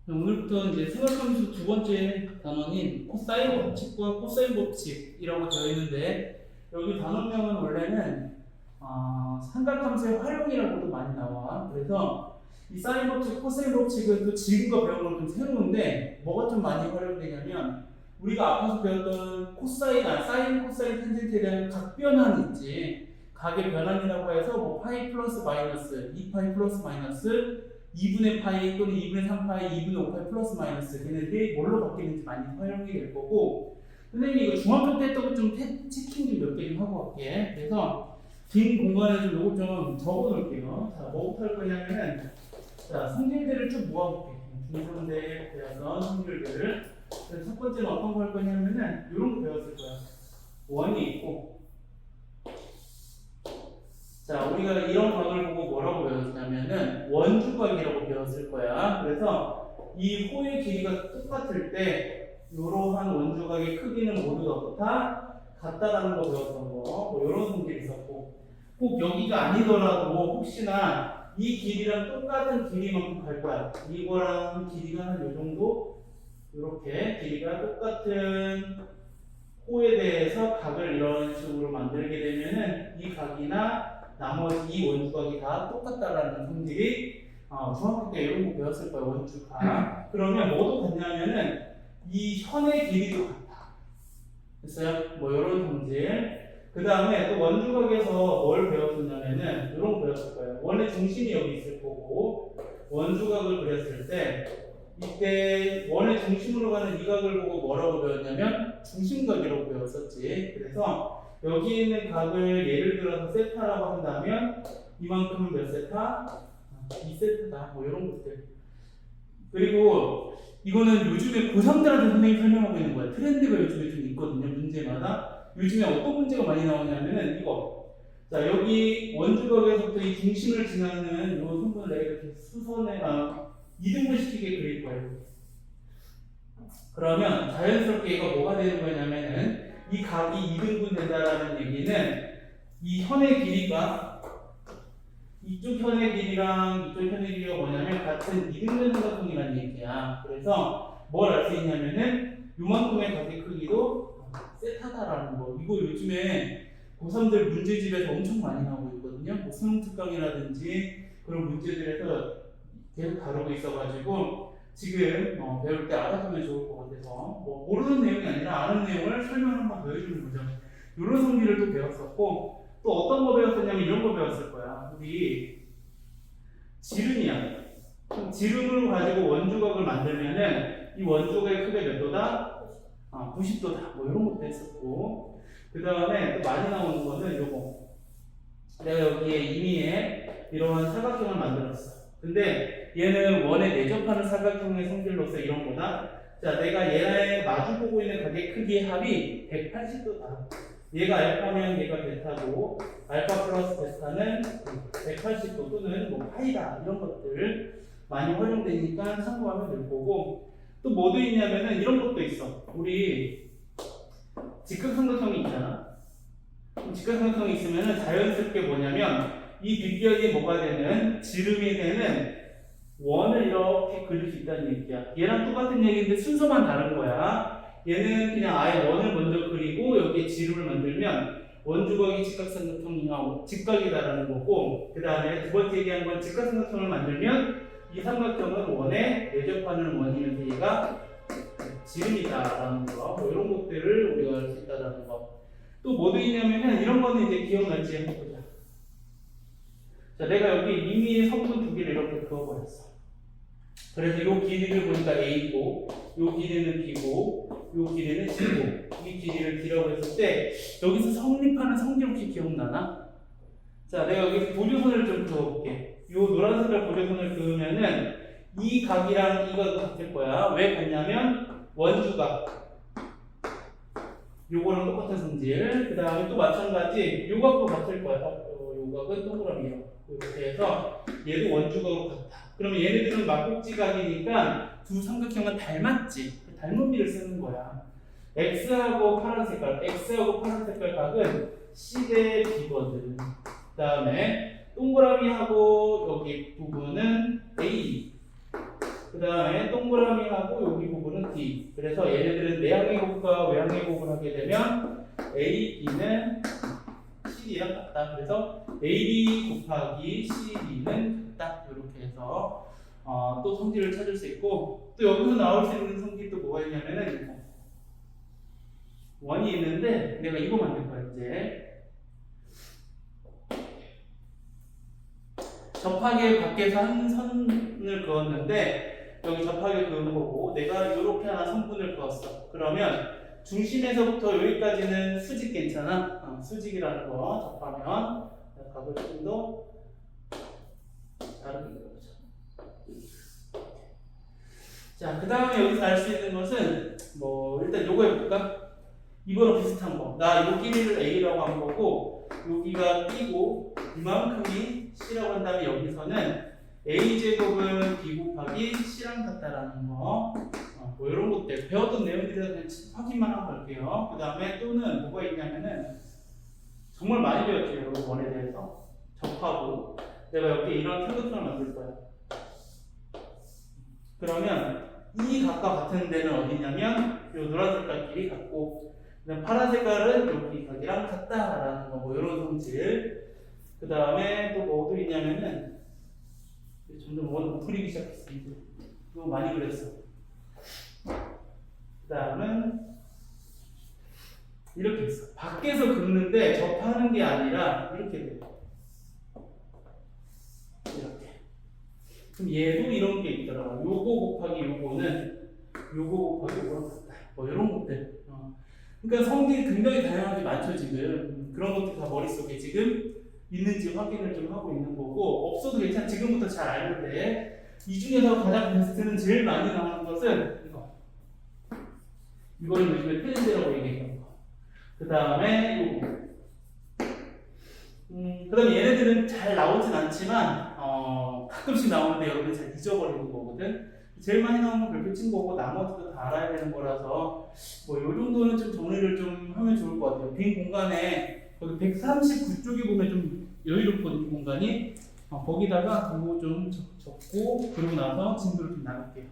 오늘부터 이제 생활함수 두 번째 단원인 코사인 법칙과 코사인 법칙이라고 되어 있는데, 여기 단원명은 원래는 삼각함수의 활용이라고도 많이 나와. 그래서 이 사인 법칙, 코사인 법칙은 또 지금과 배운 건 좀 새로운데, 뭐가 좀 많이 활용되냐면, 우리가 앞에서 배웠던 사인, 코사인, 탄젠트에 대한 각 변환이 있지. 각의 변환이라고 해서 뭐 파이 플러스 마이너스, 2파이 플러스 마이너스, 2분의 파이 또는 2분의 3파이, 2분의 5파이 플러스 마이너스, 걔네들이 뭘로 바뀌는지 많이 활용이 될 거고, 선생님이 이거 중학교 때 했던 거좀 체킹 좀 몇 개 좀 하고 갈게. 그래서 빈 공간에 좀 요거 좀 적어 놓을게요. 자, 뭐부터 할 거냐면은, 자, 성질들을 쭉 모아볼게. 중성대 배웠던 성질들을. 그래서 첫 번째는 어떤 거 할 거냐면은, 요런 거 배웠을 거야. 원이 있고, 자, 우리가 이런 각을 보고 뭐라고 배웠냐면은 원주각이라고 배웠을 거야. 그래서 이 호의 길이가 똑같을 때 이러한 원주각의 크기는 모두 다 같다라는 거 배웠던 거. 뭐 이런 성질이 있었고, 꼭 여기가 아니더라도 혹시나 이 길이랑 똑같은 길이만큼 갈 거야. 이거랑 길이가 한 요 정도, 이렇게 길이가 똑같은 호에 대해서 각을 이런 식으로 만들게 되면은 이 각이나 나머지 이 원주각이 다 똑같다라는 성질이 중학교 때 이런 거 배웠을 거예요. 원주각. 그러면 뭐도 같냐면은 이 현의 길이도 같다. 됐어요? 뭐 이런 성질. 그 다음에 또 원주각에서 뭘 배웠었냐면은 이런 거 배웠을 거예요. 원의 중심이 여기 있을 거고, 원주각을 그렸을 때 이때 원의 중심으로 가는 이 각을 보고 뭐라고 배웠냐면 중심각이라고 배웠었지. 그래서 여기 있는 각을 예를 들어서 세타라고 한다면 이만큼은 몇 세타? 2세타다. 뭐 이런 것들. 그리고 이거는 요즘에 고3들한테 선생님이 설명하고 있는 거야. 트렌드가 요즘에 좀 있거든요. 문제마다. 요즘에 어떤 문제가 많이 나오냐면은 이거. 자, 여기 원주각에서부터 이 중심을 지나는 이 선분을 내가 이렇게 수선에 이등분 시키게 그릴 거예요. 그러면 자연스럽게 이거 뭐가 되는 거냐면은 이 각이 이등분 된다라는 얘기는 이 현의 길이가 이쪽 현의 길이랑 이쪽 현의 길이가 뭐냐면 같은 이등분 삼각형이라는 얘기야. 그래서 뭘 알 수 있냐면은 요만큼의 각의 크기도 세타다라는 거. 이거 요즘에 고3들 문제집에서 엄청 많이 나오고 있거든요. 뭐 수능 특강이라든지 그런 문제들에서 계속 다루고 있어가지고 지금 배울 때 알아두면 좋을 것 같아서, 뭐 모르는 내용이 아니라 아는 내용을 설명 한번 보여주는 거죠. 이런 성질을 또 배웠었고, 또 어떤 거 배웠었냐면 이런 거 배웠을 거야. 우리 지름이야. 지름을 가지고 원주각을 만들면은 이 원주각의 크기가 몇 도다? 90도다. 뭐 이런 것도 했었고, 그 다음에 또 많이 나오는 거는 요거. 내가 여기에 임의에 이런 사각형을 만들었어. 근데 얘는 원에 내접하는 사각형의 성질로서 이런 거다. 자, 내가 얘랑 마주보고 있는 각의 크기의 합이 180도다. 얘가 알파면 얘가 베타고, 알파 플러스 베타는 180도 또는 뭐 파이다. 이런 것들 많이 활용되니까 참고하면 될 거고, 또 뭐도 있냐면은 이런 것도 있어. 우리 직각삼각형이 있잖아. 직각삼각형이 있으면 자연스럽게 뭐냐면 이 빗변이 뭐가 되는, 지름이 되는 원을 이렇게 그릴 수 있다는 얘기야. 얘랑 똑같은 얘기인데 순서만 다른 거야. 얘는 그냥 아예 원을 먼저 그리고 여기에 지름을 만들면 원주각이 직각삼각형이나 직각이다라는 거고, 그 다음에 두 번째 얘기한 건 직각삼각형을 만들면 이 삼각형은 원에 내접하는 원이면서 얘가 지름이다라는 거. 뭐 이런 것들을 우리가 알 수 있다라는 거. 또 뭐도 있냐면은 이런 거는 이제 기억날지 해보자. 자, 내가 여기 임의의 성분 두 개를 이렇게 그어버렸어. 그래서 이 길이를 보니까 A고, 이 길이는 B고, 이 길이는 C고, 이 길이를 D라고 했을 때 여기서 성립하는 성질 혹시 기억나나? 자, 내가 여기서 보조선을 좀 그어볼게. 이 노란색깔 보조선을 그으면은 이 각이랑 이 각이 같을 거야. 왜 같냐면 원주각. 요거랑 똑같은 성질. 그 다음에 또 마찬가지 요 각도 같을 거야. 요 각은 동그라미요. 이렇게 해서 얘도 원주각으로 같다. 그러면 얘네들은 막국지각이니까 두 삼각형은 닮았지. 닮은 비를 쓰는 거야. X하고 파란 색깔 각은 C 대 B거든. 그 다음에 동그라미하고 여기 부분은 A. 그 다음에 동그라미하고 여기 부분은 D. 그래서 얘네들은 내항의 곱과 외항의 곱을 하게 되면 A, B는 CD랑 같다. 그래서 AB 곱하기 CD는 같다. 이렇게 해서 또 성질을 찾을 수 있고, 또 여기서 나올 수 있는 성질이 또 뭐가 있냐면은 이거. 원이 있는데 내가 이거 만들 거야. 이제 접하게 밖에서 한 선을 그었는데 여기 접하게 그은 거고, 내가 이렇게 하나 선분을 그었어. 그러면 중심에서부터 여기까지는 수직 괜찮아? 수직이라는 거 접하면 각을 좀 더 다르게 그려보자. 자, 그 다음에 여기서 알 수 있는 것은 뭐 일단 요거 해볼까? 이거랑 비슷한 거. 나 요 길이를 A라고 한 거고 여기가 B고 이만큼이 C라고 한다면 여기서는 A제곱은 B 곱하기 C랑 같다라는 거. 뭐 이런 것들 배웠던 내용들이라 그냥 확인만 하고 갈게요. 그 다음에 또는 뭐가 있냐면은 정말 많이 배웠죠. 여러분 원에 대해서 접하고 내가 여기 이런 삼각형을 만들 거야. 그러면 이 각과 같은 데는 어디냐면 이 노란 색깔끼리 같고, 그다음 파란 색깔은 여기 각이랑 같다라는 거. 뭐 이런 성질. 그 다음에 또 뭐도 있냐면은 점점 원 풀리기 시작했어. 너무 많이 그렸어. 그 다음은 이렇게 있어. 밖에서 긋는데 접하는 게 아니라 이렇게 돼. 이렇게. 그럼 얘도 이런 게 있더라. 요거 곱하기 요거는 요거 곱하기 요거랑 같다. 뭐 이런 것들. 그러니까 성질이 굉장히 다양하게 많죠 지금. 그런 것들 다 머릿속에 지금 있는지 확인을 좀 하고 있는 거고, 없어도 괜찮아. 지금부터 잘 알면 돼. 이 중에서 가장 베스트는 제일 많이 나오는 것은 이거. 이거를 요즘에 트렌드라고 얘기하는 거. 그 다음에 요거. 그 다음에 얘네들은 잘 나오진 않지만 가끔씩 나오는데 여러분이 잘 잊어버리는 거거든. 제일 많이 나오는 건 별표 친 거고 나머지도 다 알아야 되는 거라서 뭐 요 정도는 좀 정리를 좀 하면 좋을 것 같아요. 빈 공간에 거기 139쪽에 보면 좀 여유롭거든요, 이 공간이. 거기다가 그거 좀 적고 그러고 나서 진도를 좀 나눌게요.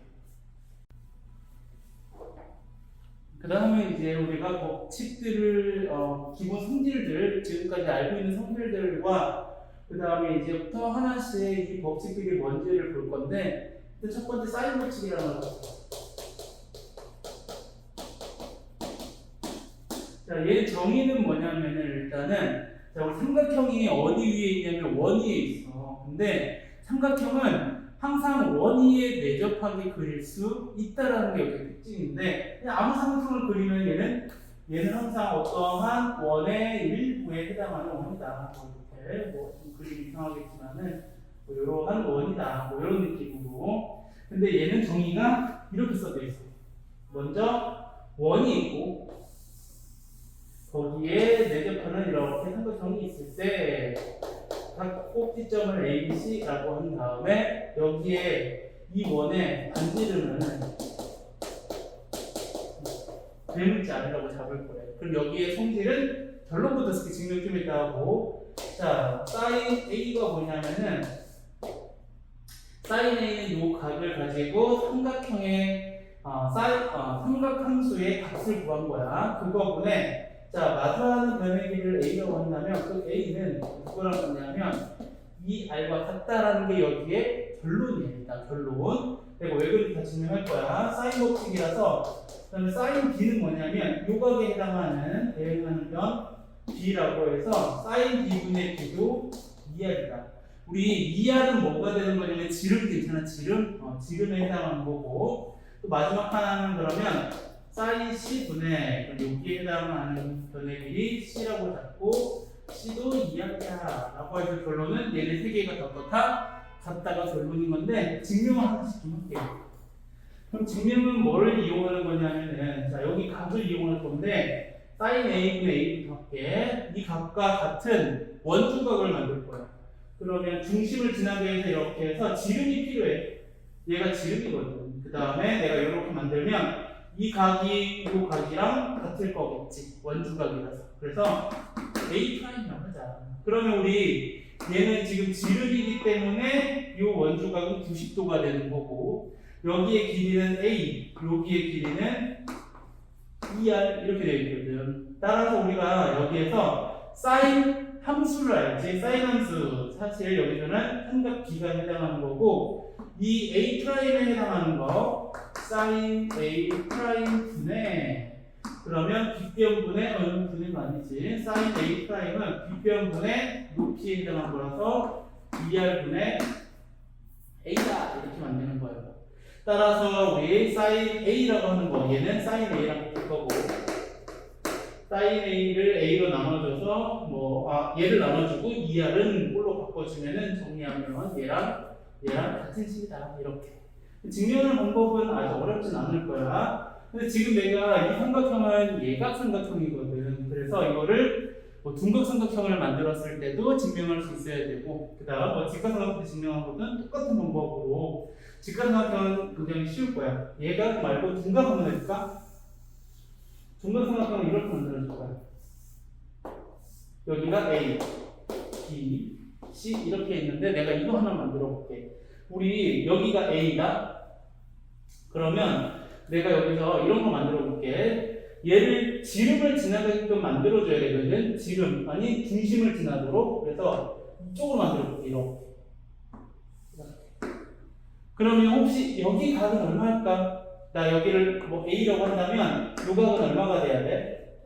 그 다음에 이제 우리가 법칙들을 기본 성질들, 지금까지 알고 있는 성질들과 그 다음에 이제부터 하나씩 이 법칙들이 뭔지를 볼 건데, 첫 번째 사인 법칙이라는 걸 봤어. 자, 얘 정의는 뭐냐면은 일단은 자, 우리 삼각형이 어디 위에 있냐면 원 위에 있어. 근데 삼각형은 항상 원 위에 내접하게 그릴 수 있다라는 게 여기 특징인데, 그냥 아무 삼각형을 그리면 얘는 항상 어떠한 원의 일부에 해당하는 원이다. 이렇게 뭐 그림이 이상하겠지만은 뭐 이러한 원이다. 뭐 이런 느낌으로. 근데 얘는 정의가 이렇게 써져 있어. 먼저 원이 있고 거기에 내접하는 이렇게 삼각형이 있을 때 각 꼭지점을 A, B, C라고 한 다음에 여기에 이 원의 반지름은 대문자 아니라고 잡을 거예요. 그럼 여기에 성질은 결론부터 증명 좀 있다 하고, 자, 사인 A가 뭐냐면은 사인 A는 이 각을 가지고 삼각형의 삼각함수의 값을 구한 거야. 그거분에 자, 마주하는 변의 길이를 A라고 한다면 그 A는 누구랑 같냐면 이 R과 같다라는 게 여기에 결론이에요. 결론. 내가 왜 그런지 다 증명할 거야. 사인 법칙이라서. 그다음에 사인 B는 뭐냐면 요각에 해당하는 대응하는 변 B라고 해서 사인 B분의 B도 2R이다. 우리 2R은 뭐가 되는 거냐면 지름 괜찮아. 지름에 해당하는 거고, 또 마지막 하나는 그러면 사인 C분의 여기에 해당하는 변의 길이 C라고 잡고 C도 2R이야 라고 해서 결론은 얘네 세 개가 다 같다가 결론인 건데, 증명을 하나씩 좀 할게요. 그럼 증명은 뭐를 이용하는 거냐면은 자, 여기 각을 이용할 건데 사인 A분의 A부터 할게. 이 각과 같은 원주각을 만들 거야. 그러면 중심을 지나게 해서 이렇게 해서 지름이 필요해. 얘가 지름이거든. 그 다음에 내가 이렇게 만들면 이 각이 이 각이랑 같을 거겠지. 원주각이라서. 그래서 A'라고 하자. 그러면 우리 얘는 지금 지름이기 때문에 이 원주각은 90도가 되는 거고, 여기의 길이는 A, 여기의 길이는 ER 이렇게 되어 있거든. 따라서 우리가 여기에서 사인 함수를 알지. 사인 함수 사실 여기서는 삼각 B가 해당하는 거고 이 A'에 해당하는 거 사인 A 프라임 분의 그러면 빗변분의 분의 아니지. 사인 A 프라임은 빗변분의 높이에 해당하는 거라서 ER 분의 A다 이렇게 만드는 거예요. 따라서 우리 사인 A라고 하는 거 얘는 사인 A라고 볼 거고 사인 A를 A로 나눠줘서 얘를 나눠주고 ER은 꼴로 바꿔주면은 정리하면 얘랑 같은 식이다 이렇게. 증명하는 방법은 아주 어렵진 않을 거야. 근데 지금 내가 이 삼각형은 예각삼각형이거든. 그래서 이거를 둔각삼각형을 만들었을 때도 증명할 수 있어야 되고 그다음 직각삼각형 증명한 것은 똑같은 방법으로 직각삼각형은 굉장히 쉬울 거야. 예각 말고 둔각 한번 해볼까? 둔각삼각형은 이렇게 만들어줄 거야. 여기가 A, B, C 이렇게 있는데 내가 이거 하나 만들어 볼게. 우리 여기가 A다. 그러면 내가 여기서 이런 거 만들어 볼게. 얘를 지름을 지나가게끔 만들어 줘야 되거든. 지름 아니 중심을 지나도록. 그래서 이쪽으로 만들어 볼게. 이렇게. 그러면 혹시 여기 각은 얼마일까? 나 여기를 A라고 한다면 요 각은 얼마가 돼야 돼?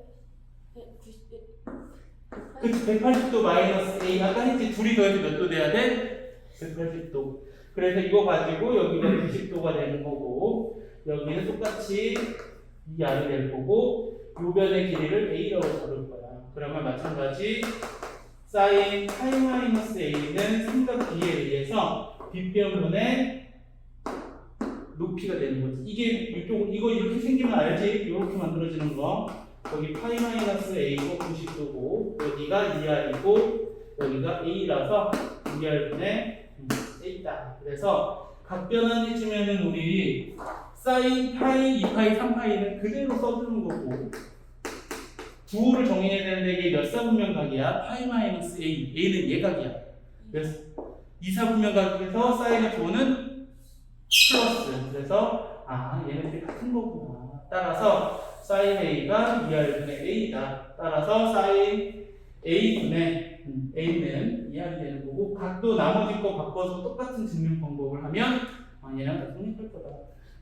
그치, 180도 마이너스 A. 아까 했지, 둘이 더해서 몇 도 돼야 돼? 180도. 그래서 이거 가지고 여기가 90도가 되는 거고, 여기는 똑같이 이 R이 될 거고, 요 변의 길이를 A라고 잡을 거야. 그러면 마찬가지, 사인 파이 마이너스 A는 삼각 B에 의해서 빗변분의 높이가 되는 거지. 이거 이렇게 생기면 알지? 이렇게 만들어지는 거. 여기 파이 마이너스 A고 90도고, 여기가 2R이고, 여기가 A라서 2R분의 A다. 그래서 각변환 해주면은 우리 사인 파이, 2파이, 3파이는 그대로 써주는 거고, 부호를 정의해야 되는데 이게 몇 사분면각이야? 파이 마이너스 A. A는 예각이야. 그래서 2사분면각에서 사인의 부호는 플러스. 그래서 얘네들이 같은 거구나. 따라서 사인 A가 2R분의 A다. 따라서 사인 A분의 A는 2R이 되는 거고 각도 나머지 거 바꿔서 똑같은 증명 방법을 하면 얘랑 다 성립할 거다.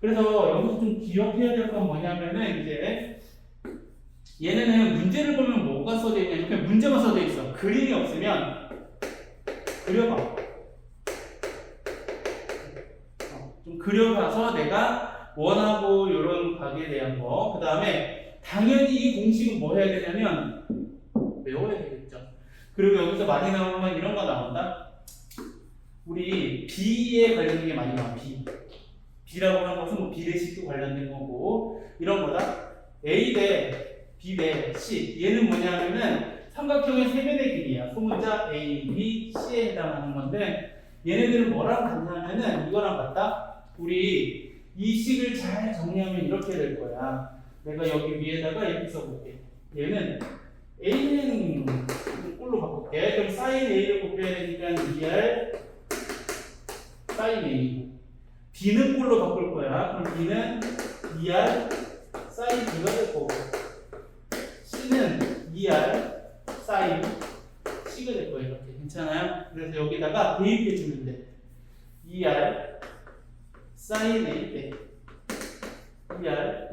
그래서 여기서 좀 기억해야 될 건 뭐냐면은 이제 얘네는 문제를 보면 뭐가 써져 있냐면 그냥 문제만 써져 있어. 그림이 없으면 그려봐. 좀 그려봐서 내가 원하고 이런 각에 대한 거. 그 다음에 당연히 이 공식은 뭐 해야 되냐면 외워야 되겠죠. 그리고 여기서 많이 나오는 건 이런 거 나온다. 우리 B에 관련된 게 많이 나와. B라고 하는 것은 뭐 B 대 C도 관련된 거고 이런 거다. A 대 B 대 C. 얘는 뭐냐면은 삼각형의 세변의 길이야. 소문자 A, B, C에 해당하는 건데 얘네들은 뭐랑 같냐면은 이거랑 같다. 우리 이 식을 잘 정리하면 이렇게 될 거야. 내가 여기 위에다가 이렇게 써볼게. 얘는 A는 꼴로 바꿀게. 그럼 사인 A를 곱해야 되니까 2R 사인 A. B는 꼴로 바꿀 거야. 그럼 B는 2R 사인 B가 될 거고 C는 2R 사인 C가 될 거예요. 이렇게 괜찮아요? 그래서 여기다가 대입해 주면 돼. 2R 사인 A 대 2R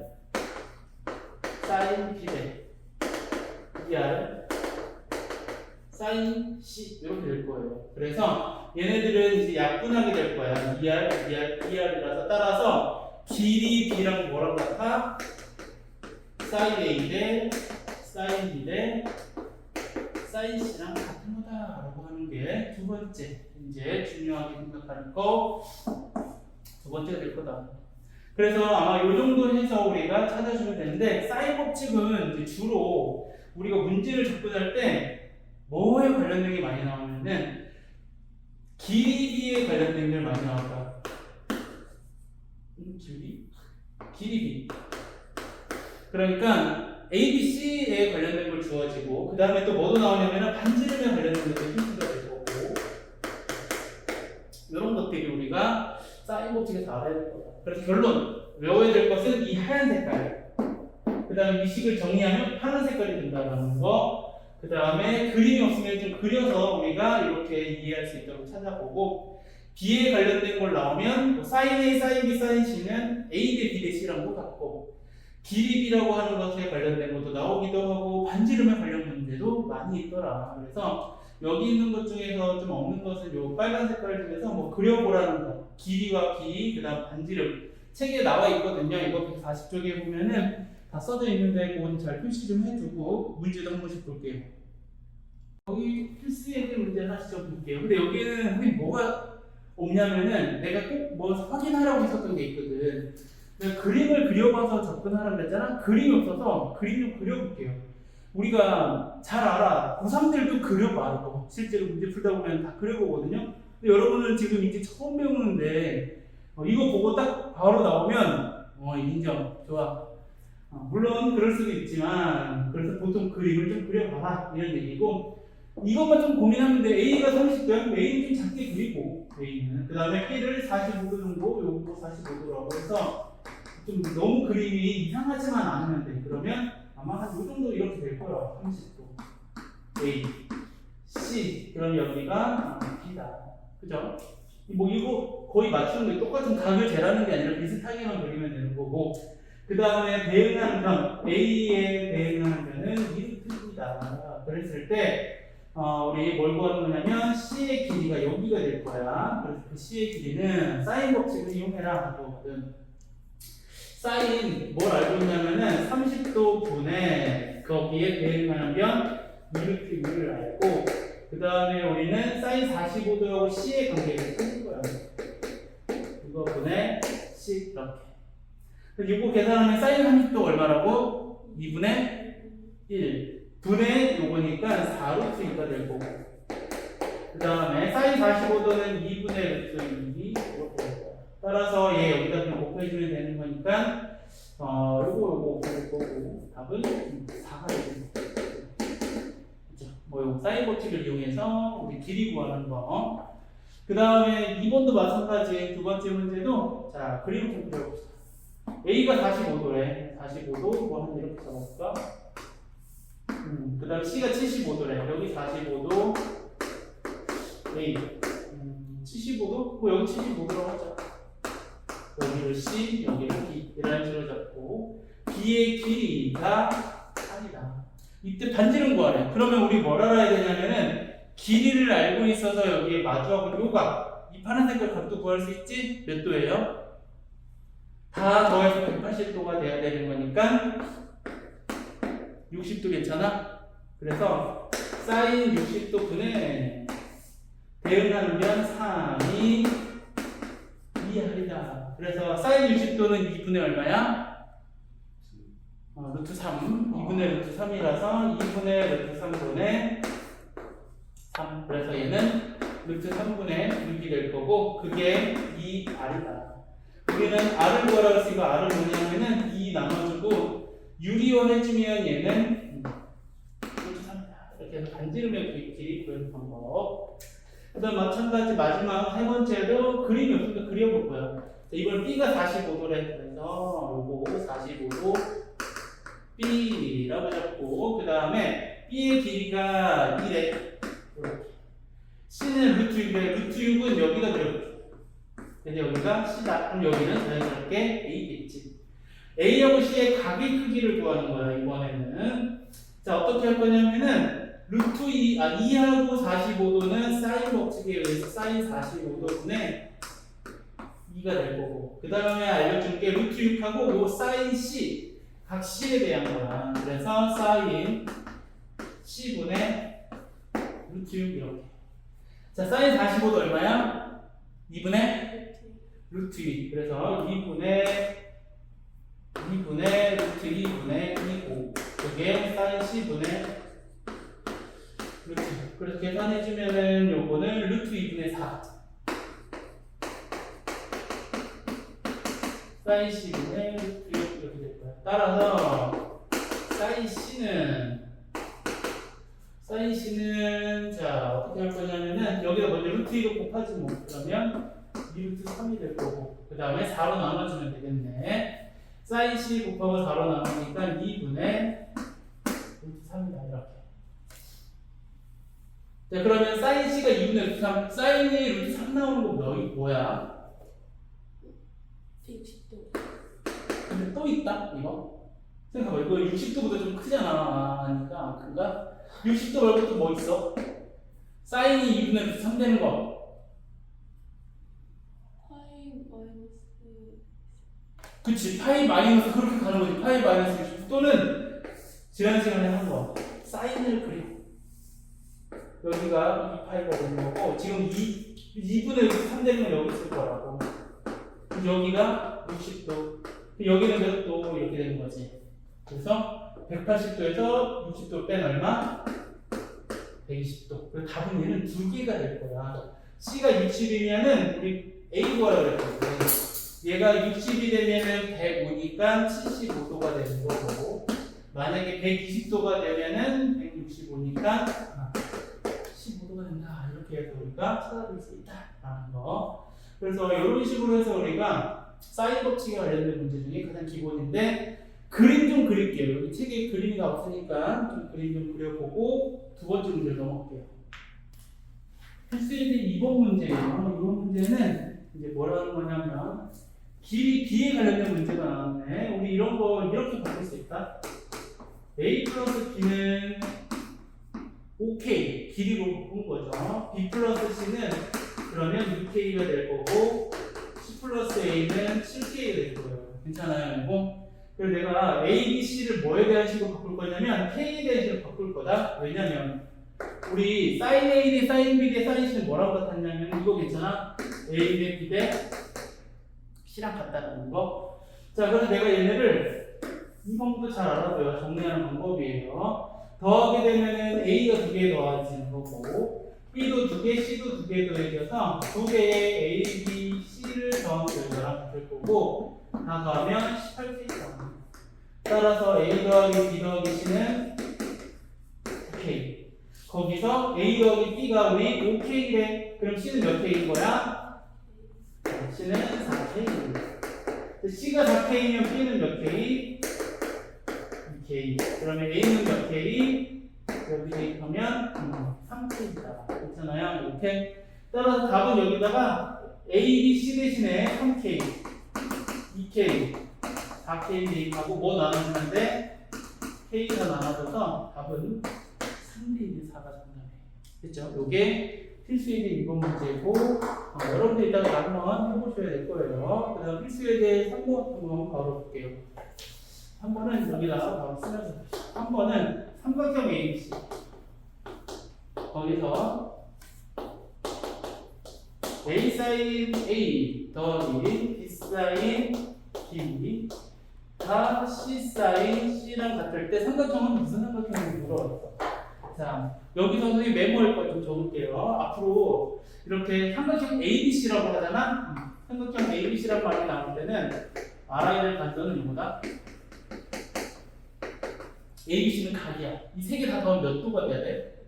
사인 B 대 2R 사인 C 이렇게 될 거예요. 그래서 얘네들은 이제 약분하게 될 거야. 2R이라서 따라서 길이 B랑 뭐랑 같아? 사인 A 대 사인 B 대 사인 C랑 같은 거다라고 하는 게 두 번째 이제 중요하게 생각하는 거 두 번째가 될 거다. 그래서 아마 이 정도 해서 우리가 찾아주면 되는데 사인 법칙은 이제 주로 우리가 문제를 접근할 때 뭐에 관련된 게 많이 나오냐면은 길이에 관련된 게 많이 나온다. 길이. 그러니까 A, B, C에 관련된 걸 주어지고 그 다음에 또 뭐도 나오냐면은 반지름에 관련된 것도 힌트가 될 거고 이런 것들이 우리가 사인 법칙에서 알아야 될 거다. 그래서 결론 외워야 될 것은 이 하얀 색깔. 그 다음에 이 식을 정리하면 파란 색깔이 된다는 거. 그 다음에 그림이 없으면 좀 그려서 우리가 이렇게 이해할 수 있도록 찾아보고 B에 관련된 걸 나오면 뭐 사인 A, 사인 B, 사인 C는 A 대 B 대 C랑 똑같고 길이 B라고 하는 것에 관련된 것도 나오기도 하고 반지름에 관련 문제도 많이 있더라. 그래서 여기 있는 것 중에서 좀 없는 것은 요 빨간 색깔 중에서 뭐 그려보라는 거 길이와 비, 그 다음 반지름 책에 나와 있거든요. 이거 140쪽에 보면은 다 써져 있는데 그건 잘 표시 좀 해두고 문제도 한 번씩 볼게요. 여기 필수에 대한 문제 하나씩 좀 볼게요. 근데 여기는 선생님 뭐가 없냐면은 내가 꼭 뭐 확인하라고 했었던 게 있거든. 내가 그림을 그려봐서 접근하라고 그랬잖아. 그림이 없어서 그림 좀 그려볼게요. 우리가 잘 알아. 고3들도 그려봐. 이거. 실제로 문제 풀다 보면 다 그려보거든요. 근데 여러분은 지금 이제 처음 배우는데 이거 보고 딱 바로 나오면 인정. 좋아. 물론 그럴 수도 있지만 그래서 보통 그림을 좀 그려봐라 이런 얘기고 이것만 좀 고민하면 돼. A가 30도야. A는 좀 작게 그리고 A는 그 다음에 B를 45도 정도 요거 45도라고 해서 좀 너무 그림이 이상하지만 않으면 돼. 그러면 아마 한 요 정도 이렇게 될 거야. 30도 A C 그럼 여기가 B다. 그죠? 뭐 이거 거의 맞추는 게 똑같은 각을 재라는 게 아니라 비슷하게만 그리면 되는 거고 그 다음에 대응하는 편 A에 대응하는 편은 이렇습니다. 그랬을 때 우리 뭘 구하는 거냐면 C의 길이가 여기가 될 거야. 그래서 그 C의 길이는 사인 법칙을 이용해라 하거든. 사인 뭘 알고 있냐면은 30도 분의 거기에 대응하는 변 이렇게를 알고 그 다음에 우리는 사인 45도하고 C의 관계를 찾는 거야. 이거 분의 C 이렇게. 이거 계산하면 사인 30도 얼마라고? 2분의 1 분의 요거니까 4루트가 될 거고 그 다음에 사인 45도는 2분의 루트 2 이렇게 될 거야. 따라서 얘 여기다 그냥 곱해주면 되는 거니까 요거 될 거고 답은 4가 되는 거죠. 뭐 요 사인 법칙을 이용해서 우리 길이 구하는 거. 그 다음에 2번도 마찬가지 두 번째 문제도 자 그림 좀 그려봅시다. A가 45도래. 45도 뭐 한 이렇게 잡아볼까? 그 다음 C가 75도래. 여기 45도 A 75도? 뭐 여기 75도라고 하자. 여기를 C, 여기를 B 이런 식으로 잡고 B의 길이가 3이다. 이때 반지름 구하래. 그러면 우리 뭘 알아야 되냐면은 길이를 알고 있어서 여기에 마주하고 요각 이 파란 색깔 각도 구할 수 있지? 몇 도예요? 다 더해서 180도가 돼야 되는 거니까 60도 괜찮아? 그래서 사인 60도 분의 대응하는 변 3이 2할이다. 그래서 사인 60도는 2분의 얼마야? 루트 3 2분의 루트 3이라서 2분의 루트 3분의 3 그래서 얘는 루트 3분의 6이 될 거고 그게 2r이다. 우리는 r을 구하라고 했으니까 r을 뭐냐면은 2 나눠주고 유리화 해주면 얘는 루트 3이다. 이렇게 해서 반지름의 길이 구하는 방법. 그 다음 마찬가지 마지막 세 번째도 그림이 없으니까 그려볼 거야. 이번 B가 45도래. 그래서 요거 45도 B라고 잡고 그 다음에 B의 길이가 2래. C는 루트 6이래. 루트 6은 여기다 그려볼게. 그래서 여기가 C다. 그럼 여기는 자연스럽게 A겠지. A하고 C의 각의 크기를 구하는 거야. 이번에는 자 어떻게 할 거냐면은 루트 2하고 45도는 사인 법칙에 의해서 사인 45도분의 2가 될 거고 그 다음에 알려준 게 루트 6하고 요 사인 C 각 C에 대한 거야. 그래서 사인 C분의 루트 6 이렇게. 자 사인 45도 얼마야? 2분의 루트 2 그래서 2분의 루트 2분의 2고 그게 사인 C분의 루트 그래서 계산해주면은 요거는 루트 2분의 4 사인 C분의 루트 6 이렇게 될 거야. 따라서 사인 C는 자 어떻게 할 거냐면은 여기다 먼저 루트 2로 곱하지 뭐 그러면 2루트 3이 될 거고 그 다음에 4로 나눠주면 되겠네. 사인 C 곱하고 4로 나누니까 2분의 루트 3이다 이렇게. 자 그러면 사인 C가 2분의 루트 3, 사인이 루트 3 나오는 거 뭐야? 160도. 근데 또 있다 이거? 생각해봐 이거 60도보다 좀 크잖아. 그러니까 그가 60도 말고 또 뭐 있어? 사인이 2분의 루트 3 되는 거. 파이 마이너스. 그치 파이 마이너스 그렇게 가는 거지. 파이 마이너스 60 또는 지난 시간에 한 거 사인을 그리 여기가 2파이가 되는 거고 지금 2분의 3 되는 건 여기 있을 거라고. 여기가 60도 여기는 몇 도 이렇게 되는 거지. 그래서 180도에서 60도 뺀 얼마? 120도. 그래서 답은 얘는 두 개가 될 거야. C가 60이면은 우리 A 구하라고 그랬거든. 얘가 60이 되면은 105니까 75도가 되는 거고 만약에 120도가 되면은 165니까 15도가 된다. 이렇게 해서 우리가 찾아볼 수 있다라는 거. 그래서 이런 식으로 해서 우리가 사인 법칙에 관련된 문제 중에 가장 기본인데 그림 좀 그릴게요. 여기 책에 그림이 나왔으니까 좀 그림 좀 그려보고 두 번째 문제로 넘어갈게요. 필수예제 2번 문제예요. 이번 문제는 이제 뭐라는 거냐면 길이 B에 관련된 문제가 나왔네. 우리 이런 거 이렇게 바꿀 수 있다. A 플러스 B는 OK 길이로 바꾼 거죠. B 플러스 C는 그러면 2K가 될 거고 C 플러스 A는 7K가 될 거예요. 괜찮아요, 이거? 그래서 내가 A, B, C를 뭐에 대한 식으로 바꿀 거냐면 K에 대한 식으로 바꿀 거다. 왜냐면 우리 사인 A 대 사인 B 대 사인 C는 뭐라고 같았냐면 이거 괜찮아? A 대 B 대 C랑 같다는 거. 자, 그래서 내가 얘네를 이 방법도 잘 알아둬요. 정리하는 방법이에요. 더하게 되면은 A가 2개 더해지는 거고 B도 2개, C도 2개 더해져서 2개의 A, B, C를 더한 결과랑 될 거고 다 더하면 18K다. 따라서 A 더하기 B 더하기 C는 9K. 거기서 A 더하기 B가 우리 5K래. 그럼 C는 몇 K인 거야? C는 4K. C가 4K면 B는 몇 K? 2K. 그러면 A는 몇 K? 여기 대입하면 3K다. 괜찮아요? 이렇게. 따라서 답은 여기다가 A, B, C 대신에 3K, 2K, 4K 대입하고 뭐 나누는데 K가 나눠져서 답은 3대 4가 정답이에요. 됐죠? 요게 필수예제 2번 문제고 여러분들 이따가 한번 해보셔야 될 거예요. 그 다음 필수예제 3번 한번 바로 볼게요. 3번은 여기다가 바로 쓰면서 3번은 삼각형 ABC 거기서 A 사인 A 더하기 B 사인 B 다 C 사인 C랑 같을 때 삼각형은 무슨 삼각형인지 물어봤어. 자, 여기서 선생님 메모할 거 좀 적을게요. 앞으로 이렇게 삼각형 ABC라고 하잖아. 삼각형 ABC란 말이 나올 때는 알아야 될 단서는 이거다. ABC는 각이야. 이 세 개 다 더하면 몇 도가 돼야 돼?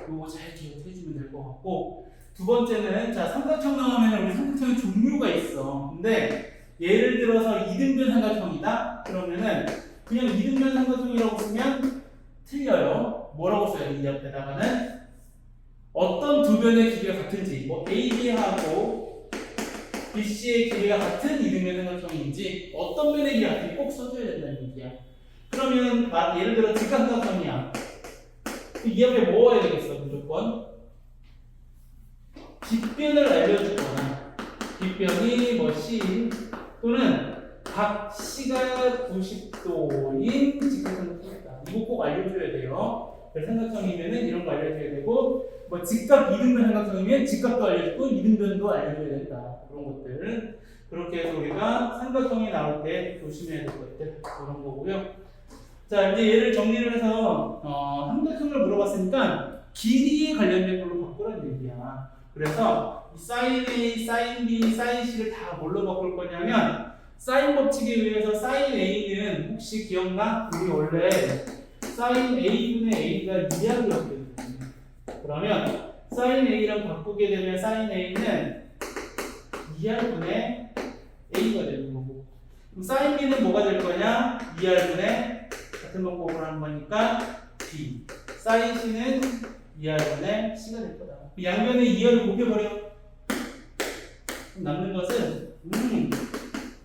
요거 잘 기억해주면 될 것 같고 두 번째는 자 삼각형 나오면 우리 삼각형의 종류가 있어. 근데 예를 들어서 이등변 삼각형이다? 그러면은 그냥 이등변 삼각형이라고 쓰면 틀려요. 뭐라고 써요? 이 옆에다가는 어떤 두 변의 길이가 같은지 뭐 AB하고 BC의 길이가 같은 이등변 삼각형인지 어떤 변의 길이가 같은지 꼭 써줘야 된다는 얘기야. 그러면 예를 들어 직각삼각형이야. 이 옆에 뭐 해야 되겠어? 무조건 빗변을 알려주거나 빗변이 뭐 C 또는 각 C가 90도인 직각삼각형이다. 이거 꼭 알려줘야 돼요. 삼각형이면은 이런 거 알려줘야 되고 뭐 직각 이등변 삼각형이면 직각도 알려주고 이등변도 알려줘야 된다. 그런 것들 그렇게 해서 우리가 삼각형이 나올 때 조심해야 될 것들 그런 거고요. 자 이제 얘를 정리를 해서 삼각형을 물어봤으니까 길이에 관련된 걸로 바꾸라는 얘기야. 그래서 이 사인 A, 사인 B, 사인 C를 다 뭘로 바꿀 거냐면 사인 법칙에 의해서 사인 A는 혹시 기억나? 우리 원래 사인 A분의 A가 2약이었거든요. 그러면 사인 A랑 바꾸게 되면 사인 A는 2R분의 A가 되는 거고, 그럼 사인 B는 뭐가 될 거냐? 2R분의 같은 방법으로 하는 거니까 B. 사인 C는 2R분의 C가 될 거다. 양면에 2R을 곱해버려. 그럼 남는 것은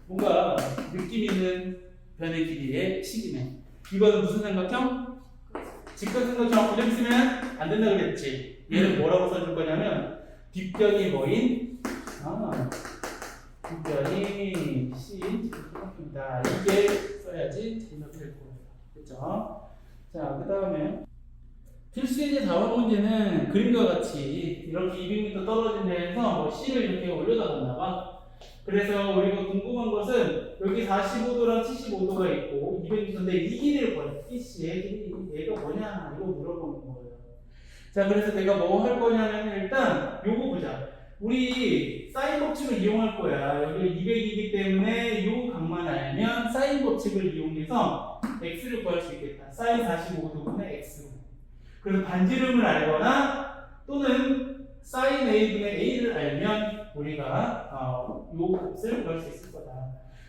뭔가 느낌 있는 변의 길이의 식이네. 이거는 무슨 삼각형? 직각삼각형. 그냥 쓰면 안 된다 그랬지. 얘는 뭐라고 써줄 거냐면 뒷변이 뭐인? 뒷변이 C인 직각삼각형이다. 이게 써야지 정답이 될 거예요. 그렇죠? 자, 그 다음에 필수예제 4번 문제는 그림과 같이 이렇게 200m 떨어진 데에서 뭐 C를 이렇게 올려다 놨나 봐. 그래서 우리가 궁금한 것은 여기 45도랑 75도가 있고 200m인데 이 길이를 보여. PC의 길이 얘가 뭐냐 이거 물어보는 거예요. 자, 그래서 내가 뭐 할 거냐면 일단 요거 보자. 우리 사인 법칙을 이용할 거야. 여기 200이기 때문에 요 각만 알면 사인 법칙을 이용해서 x를 구할 수 있겠다. 사인 45도분의 x. 그래서 반지름을 알거나 또는 사인 a분의 a를 알면 우리가 요 값을 구할 수 있을 거다.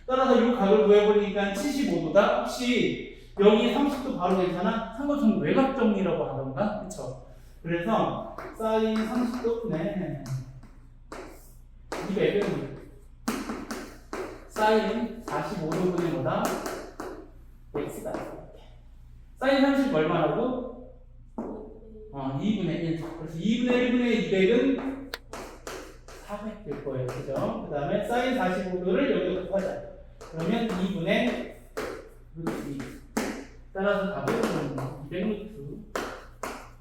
따라서 요 각을 구해보니까 75도다. 혹시 여기 30도 바로 괜찮아? 삼각형 외곽 정리라고 하던가? 그쵸? 그래서 사인 30도분의 200은 사인 45도분의 뭐다? x다. 사인 30 얼마라고? 2분의 1. 그래서 2분의 1분의 200은 400 될 거예요. 그죠? 그 다음에 사인 45도를 여기다 곱하자. 그러면 2분의 루트 2. 따라서 답은 200루트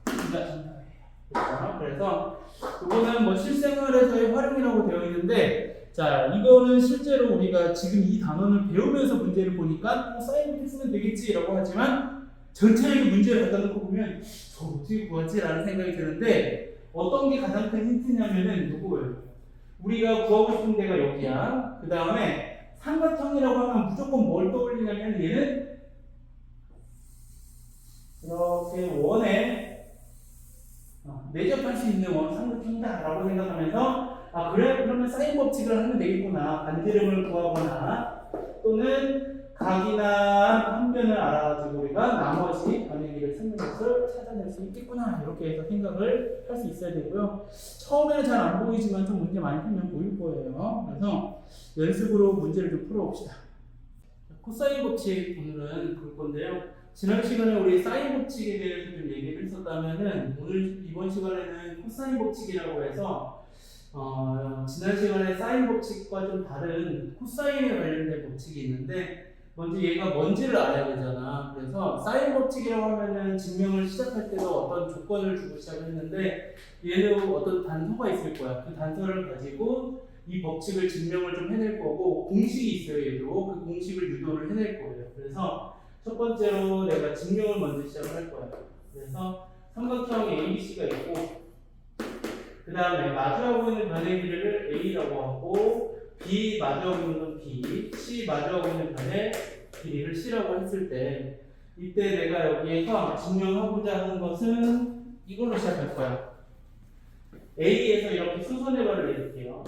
2가 정답이에요. 그렇죠? 그래서 이거는 뭐 실생활에서의 활용이라고 되어 있는데, 자, 이거는 실제로 우리가 지금 이 단원을 배우면서 문제를 보니까 사인 이렇게 쓰면 되겠지라고 하지만 전체적인 문제를 갖다 놓고 보면 저 어떻게 구하지라는 생각이 드는데, 어떤 게 가장 큰 힌트냐면은 누구예요? 우리가 구하고 싶은 데가 여기야. 그 다음에 삼각형이라고 하면 무조건 뭘 떠올리냐면 얘는 이렇게 원에 내접할 수 있는 원 삼각형이다 라고 생각하면서 그래? 그러면 사인 법칙을 하면 되겠구나. 반지름을 구하거나 또는 각이나 한 변을 알아가지고 우리가 나머지 변의 길을 찾는 것을 찾아낼 수 있겠구나. 이렇게 해서 생각을 할 수 있어야 되고요. 처음에는 잘 안 보이지만 좀 문제 많이 풀면 보일 거예요. 그래서 연습으로 문제를 좀 풀어봅시다. 코사인 법칙 오늘은 볼 건데요. 지난 시간에 우리 사인 법칙에 대해서 좀 얘기를 했었다면은 오늘 이번 시간에는 코사인 법칙이라고 해서 지난 시간에 사인 법칙과 좀 다른 코사인에 관련된 법칙이 있는데, 먼저 얘가 뭔지를 알아야 되잖아. 그래서 사인 법칙이라고 하면은 증명을 시작할 때도 어떤 조건을 주고 시작을 했는데, 얘는 어떤 단서가 있을 거야. 그 단서를 가지고 이 법칙을 증명을 좀 해낼 거고, 공식이 있어요. 얘도 그 공식을 유도를 해낼 거예요. 그래서 첫 번째로 내가 증명을 먼저 시작을 할 거야. 그래서 삼각형 ABC가 있고, 그 다음에 마주하고 있는 변의 길이를 A라고 하고, B 마주하고 있는 건 B, C 마주하고 있는 변의 길이를 C라고 했을 때, 이때 내가 여기에서 증명하고자 하는 것은 이걸로 시작할 거야. A에서 이렇게 수선해발을 내릴게요.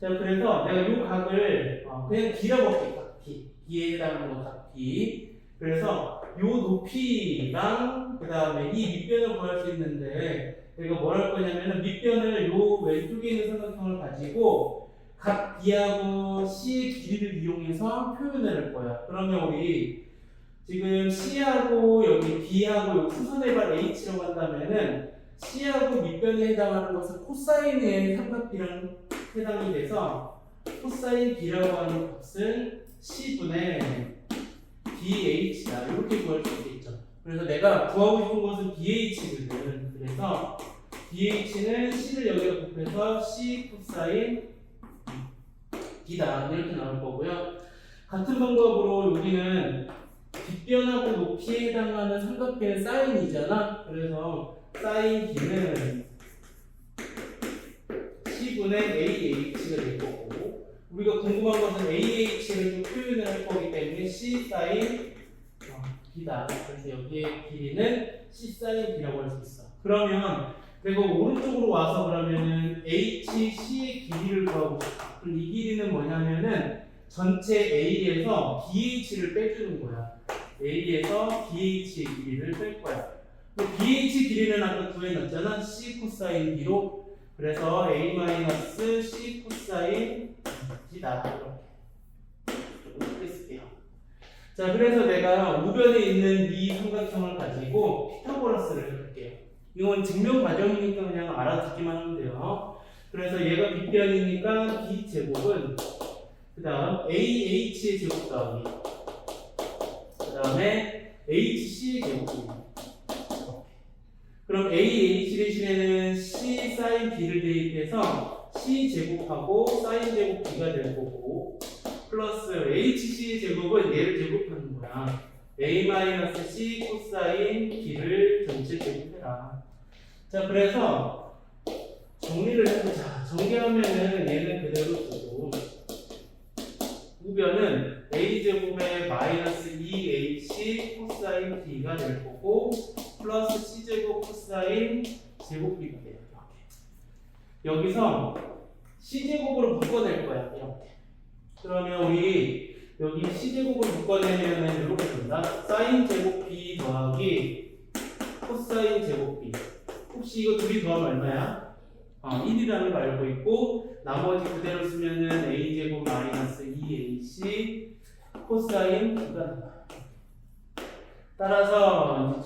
자, 그래서 내가 이 각을 그냥 B라고 할게. 각 B. B에 해당하는 거 각 B. 그래서 이 높이랑 그 다음에 이 밑변을 구할 수 있는데, 내가 뭘 할 거냐면은 밑변을 요 왼쪽에 있는 삼각형을 가지고 각 B하고 C의 길이를 이용해서 표현을 할 거야. 그러면 우리 지금 C하고 여기 B하고 요 수선해발 H라고 한다면은 C하고 밑변에 해당하는 것은 코사인의 삼각비랑 해당이 돼서 코사인 B라고 하는 값은 C분의 BH다. 이렇게 구할 수 있겠죠. 그래서 내가 구하고 싶은 것은 BH거든. 그래서 BH는 C를 여기다 곱해서 C 코사인 B다. 이렇게 나올 거고요. 같은 방법으로 여기는 뒷변하고 높이에 해당하는 삼각변의 사인이잖아. 그래서 사인 B는 C분의 AH가 될 거고, 우리가 궁금한 것은 AH를 좀 표현을 할 거기 때문에 C 사인 B다. 그래서 여기의 길이는 C 사인 B라고 할 수 있어. 그러면 내가 오른쪽으로 와서 그러면은 HC의 길이를 구하고 싶다. 그럼 이 길이는 뭐냐면은 전체 A에서 BH를 빼주는 거야. A에서 BH의 길이를 뺄 거야. BH 길이는 아까 구해놨잖아. C 코사인 B로. 그래서 A-C 코사인 B다. 이렇게 쓸게요. 자, 그래서 내가 우변에 있는 이 삼각형을 가지고 피타고라스를 해볼게요. 이건 증명 과정이니까 그냥 알아듣기만 하면 돼요. 그래서 얘가 빗변이니까 B제곱은 그 다음 AH의 제곱 더하기 그 다음에 HC의 제곱입니다. 그럼 AH 대신에는 C 사인 B를 대입해서 C 제곱하고 사인 제곱 B가 될 거고 플러스 HC의 제곱은 얘를 제곱하는 거야. A-C 코사인 B를 전체 제곱해라. 자, 그래서 정리를 해보자. 정리하면은 얘는 그대로 두고 우변은 A제곱에 마이너스 2H 코사인 B가 될 거고 플러스 C제곱 코사인 제곱 B가 돼요. 이렇게. 여기서 C제곱으로 묶어낼 거야. 이렇게. 그러면 우리 여기 C제곱을 묶어내면 이렇게 된다. 사인 제곱 B 더하기 코사인 제곱 B. 혹시 이거 둘이 더하면 얼마야? 1이라는 거 알고 있고 나머지 그대로 쓰면은 A제곱 마이너스 2AC 코사인 B가 된다. 따라서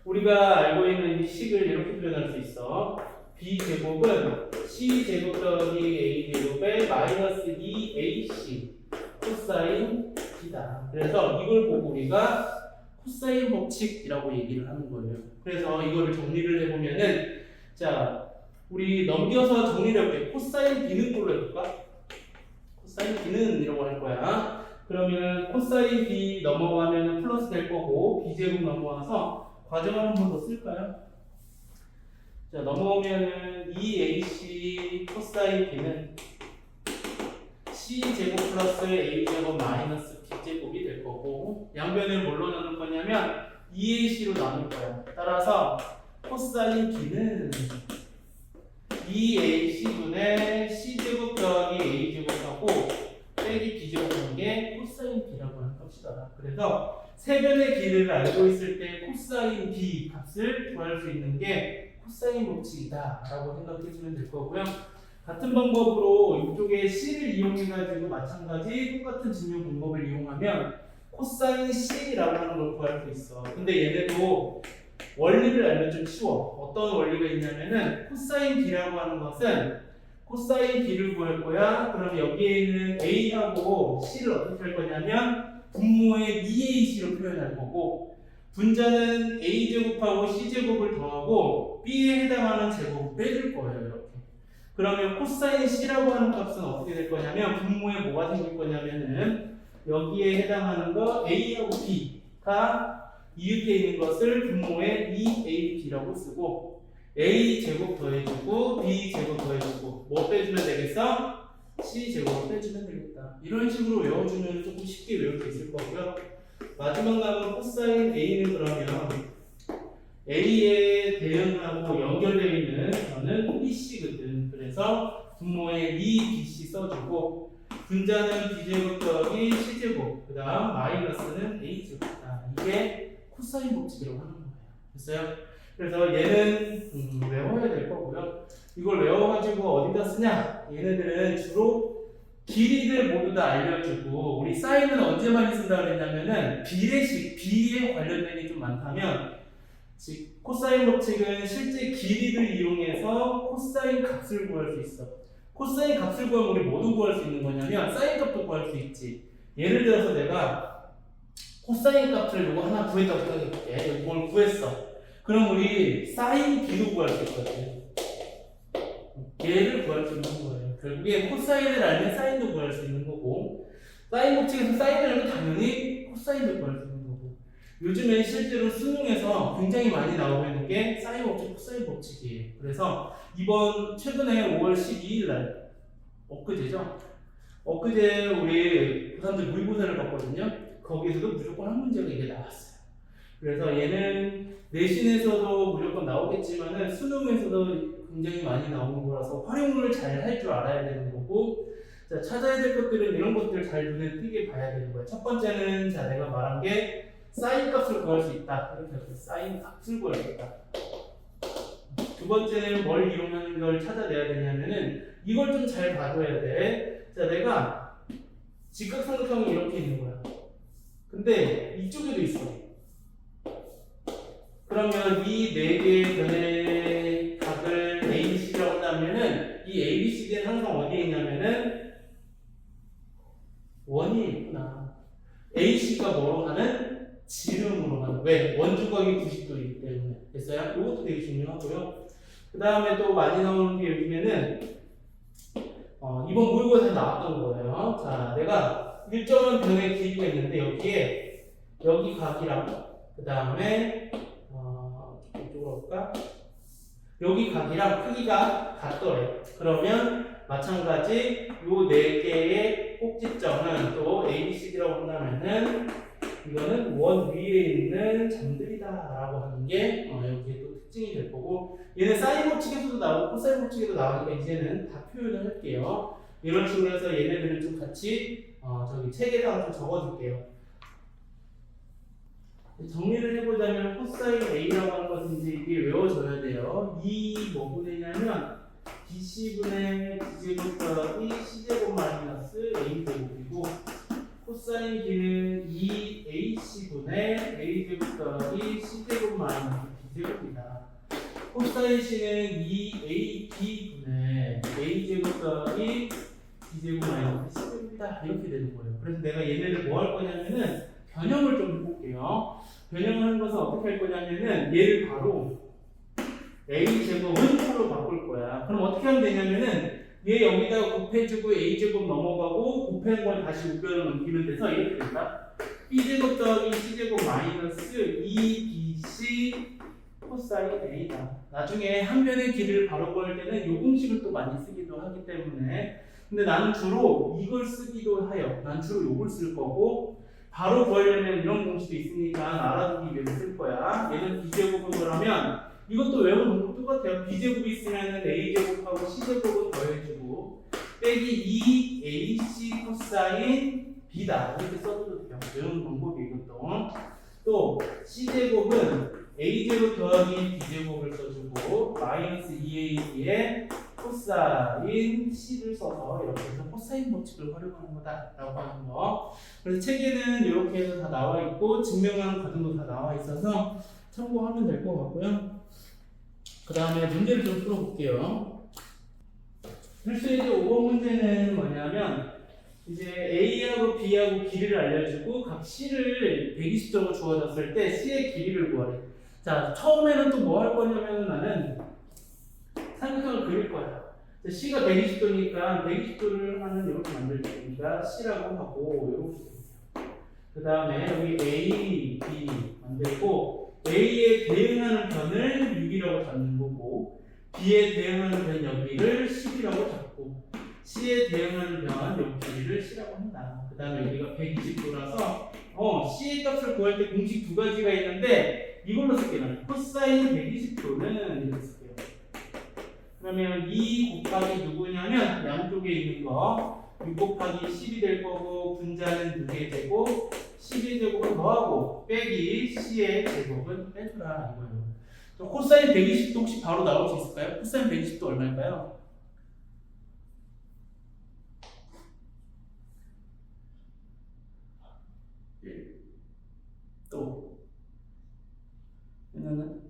우리가 알고 있는 이 식을 이렇게 표현할 수 있어. B제곱은 C제곱 더하기 A제곱에 마이너스 2AC 코사인 B다. 그래서 이걸 보고 우리가 코사인 법칙이라고 얘기를 하는 거예요. 그래서 이거를 정리를 해보면은 자, 우리 넘겨서 정리를 해볼게. 코사인 B는 걸로 해볼까? 코사인 B는 이라고 할 거야. 그러면 코사인 B 넘어가면 플러스 될 거고 B제곱 넘어와서 과정을 한 번 더 쓸까요? 자, 넘어오면은 2AC 코사인 B는 C제곱 플러스 A제곱 마이너스 B제곱이 될 거고 양변을 뭘로 나눌 거냐면 2AC로 나눌 거야. 따라서 코사인 B는 2AC분의 C제곱 더하기 A제곱하고 빼기 B제곱하는 게 코사인 B라고 하는 값이다. 그래서 세변의 길이를 알고 있을 때 코사인 B 값을 구할 수 있는 게 코사인 법칙이다 라고 생각해주면 될 거고요. 같은 방법으로 이쪽에 C를 이용해가지고 마찬가지 똑같은 증명 방법을 이용하면 코사인 C라고 하는 걸 구할 수 있어. 근데 얘네도 원리를 알면 좀 쉬워. 어떤 원리가 있냐면은 코사인 B라고 하는 것은 코사인 B를 구할 거야. 그럼 여기에 있는 A하고 C를 어떻게 할 거냐면 분모의 2AC로 표현할 거고 분자는 A제곱하고 C제곱을 더하고 B에 해당하는 제곱을 빼줄 거예요. 이렇게. 그러면 코사인 C라고 하는 값은 어떻게 될 거냐면 분모에 뭐가 생길 거냐면은 여기에 해당하는 거 A하고 B가 이웃에 있는 것을 분모에 2AB라고 쓰고 A제곱 더해주고 B제곱 더해주고 뭐 빼주면 되겠어? C제곱을 빼주면 되겠다. 이런 식으로 외워주면 조금 쉽게 외울 수 있을 거고요. 마지막 남은 코사인 A는 그러면 A에 대응하고 연결되어 있는 저는 BC거든. 그래서 분모에 2BC 써주고 분자는 B제곱 더하기 C제곱 그 다음 마이너스는 A제곱이다. 이게 코사인 법칙이라고 하는 거예요. 됐어요? 그래서 얘는 외워야 될 거고요. 이걸 외워가지고 어디다 쓰냐? 얘네들은 주로 길이를 모두 다 알려주고 우리 사인은 언제 많이 쓴다고 그랬냐면은 비례식, B에 관련된 게 좀 많다면 즉 코사인 법칙은 실제 길이를 이용해서 코사인 값을 구할 수 있어. 코사인 값을 구하면 우리 뭐도 구할 수 있는 거냐면 사인 값도 구할 수 있지. 예를 들어서 내가 코사인 값을 요거 하나 구했다고 생각해볼게. 이걸 구했어. 그럼 우리 사인 B도 구할 수 있거든. 얘를 구할 수 있는 거예요. 결국에 코사인을 알면 사인도 구할 수 있는 거고 사인 법칙에서 사인을 알면 당연히 코사인도 구할 수 있는 거고 요즘에 실제로 수능에서 굉장히 많이 나오고 있는 게 사인 법칙, 코사인 법칙이에요. 그래서 이번 최근에 5월 12일 날 엊그제죠? 엊그제 우리 부산들 모의고사를 봤거든요. 거기에서도 무조건 한 문제가 이게 나왔어요. 그래서 얘는 내신에서도 무조건 나오겠지만은 수능에서도 굉장히 많이 나오는 거라서 활용을 잘 할 줄 알아야 되는 거고, 자, 찾아야 될 것들은 이런 것들 잘 눈에 띄게 봐야 되는 거예요. 첫 번째는 자, 내가 말한 게 사인 값을 구할 수 있다. 이렇게 해서 사인 값을 구할 수 있다. 두 번째는 뭘 이용하는 걸 찾아내야 되냐면은 이걸 좀 잘 봐줘야 돼. 자, 내가 직각삼각형이 이렇게 있는 거야. 근데 이쪽에도 있어. 그러면 이 네 개의 변의 각을 ABC라고 한다면은 이 ABC는 항상 어디에 있냐면은 원이 있구나. AC가 뭐로 가는? 지름으로 가는. 왜? 원주각이 90도이기 때문에. 됐어요? 이것도 되게 중요하고요. 그 다음에 또 많이 나오는 게 요즘에는 이번 모의고사에 나왔던 거예요. 자, 내가 일정한 변의 길이가 있는데 여기에 여기 각이랑 그 다음에 이쪽으로 볼까? 여기 각이랑 크기가 같더래. 그러면 마찬가지 요 네 개의 꼭지점은 또 ABCD라고 한다면은 이거는 원 위에 있는 점들이다라고 하는 게 여기에 또 특징이 될 거고, 얘는 사인 법칙에서도 나오고 코사인 법칙에도 나오니까 이제는 다 표현을 할게요. 이런 식으로 해서 얘네들을 좀 같이 저기 책에다가 좀 적어줄게요. 정리를 해보자면 코사인 A라고 하는 것은 이제 이게 외워져야 돼요. 이 뭐분의 냐면 BC분의 B제곱 더하기 C제곱 마이너스 A제곱이고, 코사인 B는 2AC분의 A제곱 더하기 C제곱 마이너스 B제곱이다. 코사인 C는 2AB분의 A제곱 더하기 B제곱 마이너스 C제곱이다. 이렇게 되는 거예요. 그래서 내가 얘네를 뭐 할 거냐면은 변형을 좀 해볼게요. 변형을 하는 것은 어떻게 할 거냐면은 얘를 바로 A제곱은 표로 바꿀 거야. 그럼 어떻게 하면 되냐면은 얘 여기다가 곱해주고 A제곱 넘어가고 곱한 걸 다시 우변으로 넘기면 돼서 이렇게 된다. B제곱 더하기 C제곱 마이너스 2BC 코사인 A다. 나중에 한 변의 길이를 바로 구할 때는 이 공식을 또 많이 쓰기도 하기 때문에, 근데 나는 주로 이걸 쓰기도 해요. 난 주로 이걸 쓸 거고, 바로 구하려면 이런 공식도 있으니까 알아두기 위해서 쓸 거야. 얘는 B제곱은 그러면 이것도 외우는 거 똑같아요. B제곱이 있으면 A제곱하고 C제곱을 더해주고 빼기 2AC 코사인 B다. 이렇게 써도 돼요. 외우는 방법이 이것도. 또 C제곱은 A제곱 더하기 B제곱을 써주고 마이너스 2AB에 코사인 C를 써서 이렇게 해서 코사인 법칙을 활용하는 거다라고 하는 거. 그래서 책에는 이렇게 해서 다 나와 있고 증명하는 과정도 다 나와 있어서 참고하면 될 것 같고요. 그 다음에 문제를 좀 풀어볼게요. 그래서 이제 5번 문제는 뭐냐면 이제 A하고 B하고 길이를 알려주고 각 C를 120점으로 주어졌을 때 C의 길이를 구하래. 자, 처음에는 또 뭐 할 거냐면 나는 삼각형을 그릴 거야. C가 120도니까 120도를 하는 이렇게 만들 테니까 C라고 하고 이렇게. 그 다음에 여기 A, B 만들고 A에 대응하는 변을 6이라고 잡는 거고, B에 대응하는 변 여기를 10이라고 잡고, C에 대응하는 변 여기를 C라고 한다. 그 다음에 여기가 120도라서 C의 값을 구할 때 공식 두 가지가 있는데 이걸로 쓸게요. 코사인 120도는 이렇게 쓸게요. 그러면 2 곱하기 누구냐면 양쪽에 있는 거 6 곱하기 10이 될 거고, 분자는 2개 되고 10의 제곱은 더하고 빼기 C의 제곱은 빼주라 이거예요. 코사인 120도 혹시 바로 나올 수 있을까요? 코사인 120도 얼마일까요? 또 얘는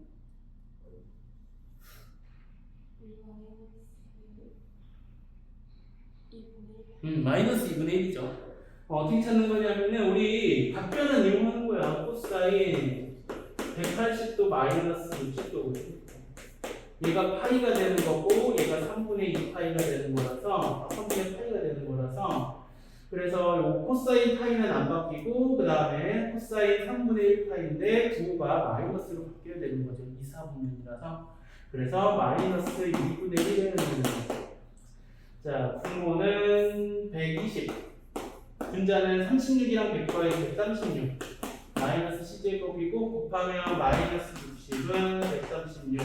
마이너스 2분의 1이죠. 어떻게 찾는 거냐면은 우리 각변을 이용하는 거야. 코사인 180도 마이너스 60도거든요. 얘가 파이가 되는 거고 얘가 3분의 2 파이가 되는 거라서 3분의 파이가 되는 거라서, 그래서 요 코사인 파이는 안 바뀌고 그 다음에 코사인 3분의 1 파이인데 부호가 마이너스로 바뀌어야 되는 거죠. 2, 4분면이라서. 그래서 마이너스 2분의 1을 넣는 거죠. 자, 분모는 120, 분자는 36이랑 100 더해서 136. 마이너스 c제곱이고 곱하면 마이너스 60은 136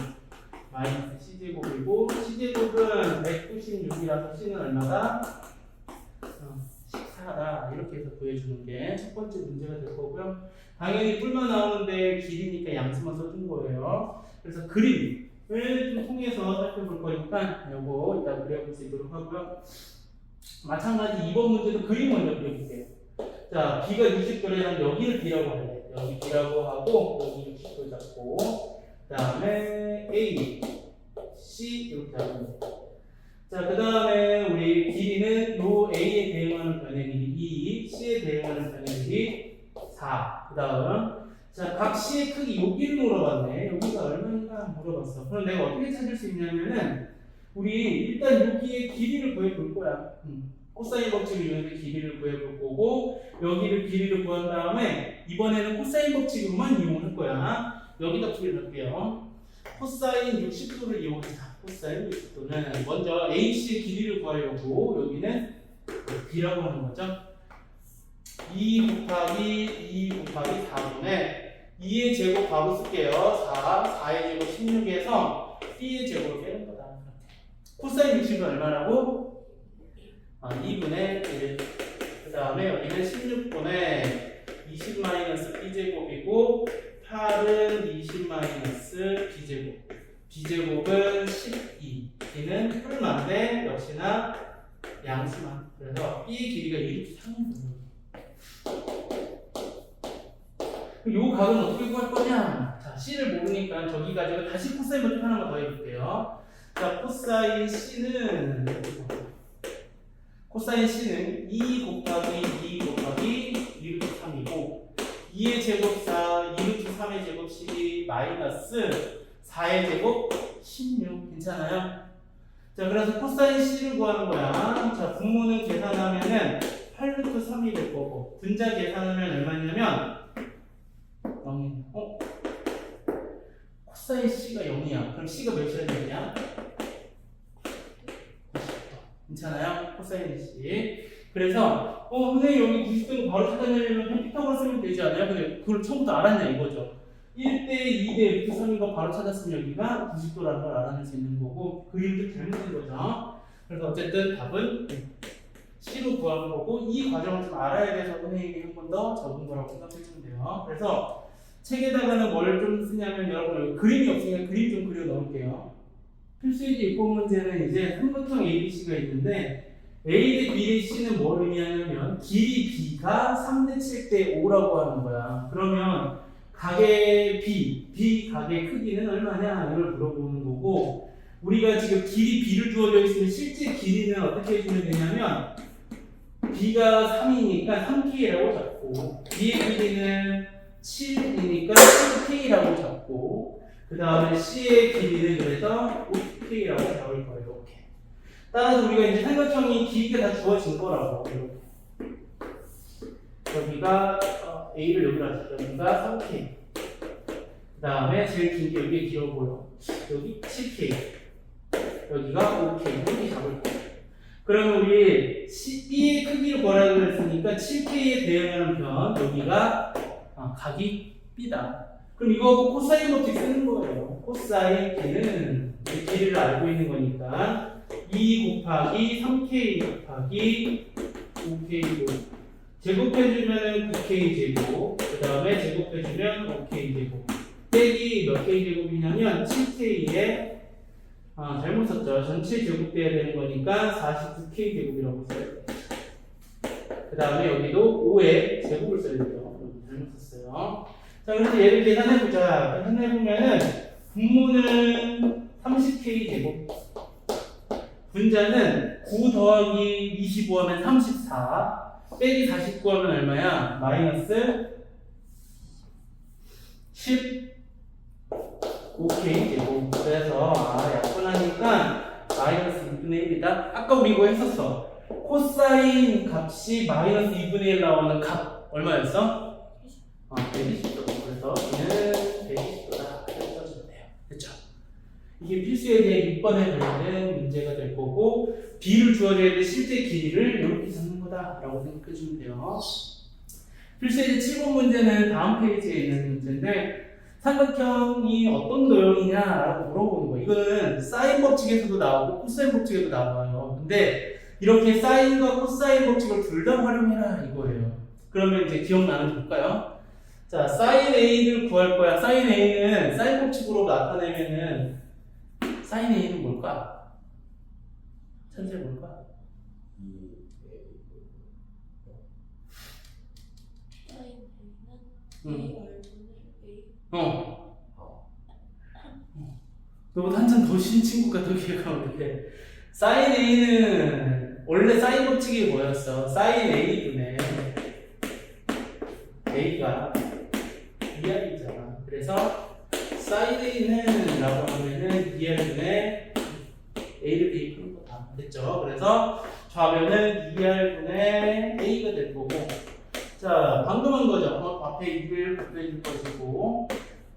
마이너스 c제곱이고 c제곱은 196이라서 c는 얼마다? 14다. 이렇게 해서 구해주는 게 첫 번째 문제가 될 거고요. 당연히 뿔만 나오는데 길이니까 양수만 써준 거예요. 그래서 그림을 좀 통해서 살펴볼 거니까 요거 이따 그려볼 수 있도록 하고요. 마찬가지 2번 문제도 그림 먼저 그려볼게요. 자, B가 60도라면 여기를 B라고 할래. 여기 B라고 하고 여기 60도 잡고 그 다음에 A, C 이렇게 하고 자, 그 다음에 우리 길이는 요 A에 대응하는 변의 길이 2, C에 대응하는 변의 길이 4. 그 다음 자, 각 C의 크기 여기를 물어봤네. 여기가 얼마인가 물어봤어. 그럼 내가 어떻게 찾을 수 있냐면은 우리 일단 여기의 길이를 구해볼 거야. 코사인 법칙을 이용해서 길이를 구해볼 거고 여기를 길이를 구한 다음에 이번에는 코사인 법칙으로만 이용할 거야. 여기다 풀이할게요. 코사인 60도를 이용하자. 코사인 60도는 먼저 AC의 길이를 구하려고 여기는 B라고 하는 거죠. 2 곱하기 4분의 2의 제곱 바로 쓸게요. 4의 제곱 16에서 B의 제곱을 빼는 거다. 코사인 60은 얼마라고? 2분의 1. 그 다음에 여기는 16분의 20 B제곱이고 8은 20 B제곱. B제곱은 12. B는 뿔만데 역시나 양수만. 그래서 B의 길이가 이렇게 상는 거예요. 이 각은 어떻게 구할 거냐? 자, C를 모르니까 저기 가지고 다시 코사인 법칙 하나만 더 해볼게요. 자, 코사인 C는 2 곱하기 2 곱하기 2 루트 3이고 2의 제곱 4, 2 루트 3의 제곱 12 마이너스 4의 제곱 16 괜찮아요? 자, 그래서 코사인 C를 구하는 거야. 자, 분모는 계산하면은 8 루트 3이 될 거고 분자 계산하면 얼마냐면 0이네. 코사인 C가 0이야. 그럼 C가 몇이라 되냐? 괜찮아요? 코사인 C. 그래서 선생님 여기 90도는 바로 찾아내려면 피타고라 쓰면 되지 않아요? 근데 그걸 처음부터 알았냐 이거죠. 1대 2대 루트 3인 거 바로 찾았으면 여기가 90도라는 걸 알아낼 수 있는 거고 그림도 잘못된 거죠. 그래서 어쨌든 답은 C로 구하는 거고 이 과정을 좀 알아야 돼서 선생님이 한 번 더 적은 거라고 생각해주면 돼요. 그래서 책에다가는 뭘 좀 쓰냐면 여러분 여기 그림이 없으니까 그림 좀 그려 넣을게요. 필수이지 입법 문제는 이제 삼각형 ABC가 있는데 A 대 B 대 C는 뭘 의미하냐면 길이 B가 3대 7대 5라고 하는 거야. 그러면 각의 B 각의 크기는 얼마냐 이걸 물어보는 거고 우리가 지금 길이 B를 주어져 있으면 실제 길이는 어떻게 해주면 되냐면 B가 3이니까 3K라고 잡고 B의 길이는 7이니까 7K라고 잡고 그 다음에 C의 길이는 그래서 5K라고 잡을 거예요. 이렇게. 따라서 우리가 이제 삼각형이 길이가 다 주어진 거라고. 이렇게. 여기가 A를 여기로 하자. 여기가 3K. 그 다음에 제일 긴 게 여기에 길어 보여. 여기 7K. 여기가 5K. 이렇게 잡을 거예요. 그러면 우리 B의 크기를 구하라고 했으니까 7K에 대응하는 변 여기가 각이 B다. 그럼 이거 코사인 법칙 쓰는 거예요. 코사인 K는 이 길이를 알고 있는 거니까 2 곱하기 3K 곱하기 5K로 제곱해주면 9K 제곱 그 다음에 제곱해주면 5K 제곱 빼기 몇 K 제곱이냐면 7K에 잘못 썼죠. 전체 제곱돼야 되는 거니까 49K 제곱이라고 써요. 그 다음에 여기도 5의 제곱을 써야 돼요. 잘못 썼어요. 자, 그래서 얘를 계산해보자. 계산해보면은 분모는 30K 제곱 분자는 9 더하기 25 하면 34 빼기 49 하면 얼마야? 마이너스 15K 제곱. 그래서 약분하니까 마이너스 2분의 1이다. 아까 우리 이거 했었어. 코사인 값이 마이너스 2분의 1 나오는 값 얼마였어? 120도. 그래서 얘는 120도다. 이렇게 써주면 돼요. 됐죠? 이게 필수에 대해 6번에 관련된 문제가 될 거고 B를 주어져야 될 실제 길이를 이렇게 잡는 거다 라고 생각해 주면 돼요. 필수예제 7번 문제는 다음 페이지에 있는 문제인데 삼각형이 어떤 도형이냐라고 물어보는 거예요. 이거는 사인 법칙에서도 나오고 코사인 법칙에도 나와요. 근데 이렇게 사인과 코사인 법칙을 둘 다 활용해라 이거예요. 그러면 이제 기억나는 볼까요? 자, 사인 A를 구할 거야. 사인 A는 사인 법칙으로 나타내면은 사인 A는 뭘까? 천재 뭘까? 너보다 한참 더 신 친구가 더 기억하면 돼. 사인 A는 원래 사인 법칙이 뭐였어? 사인 A분의 A가 2R이잖아. 그래서 사인 A는 라고 하면은 2R분의 A를 대입하는 거다. 됐죠? 그래서 좌변은 2R분의 A가 될 거고, 자, 방금 한 거죠. 앞에 2를 곱해줄 것이고,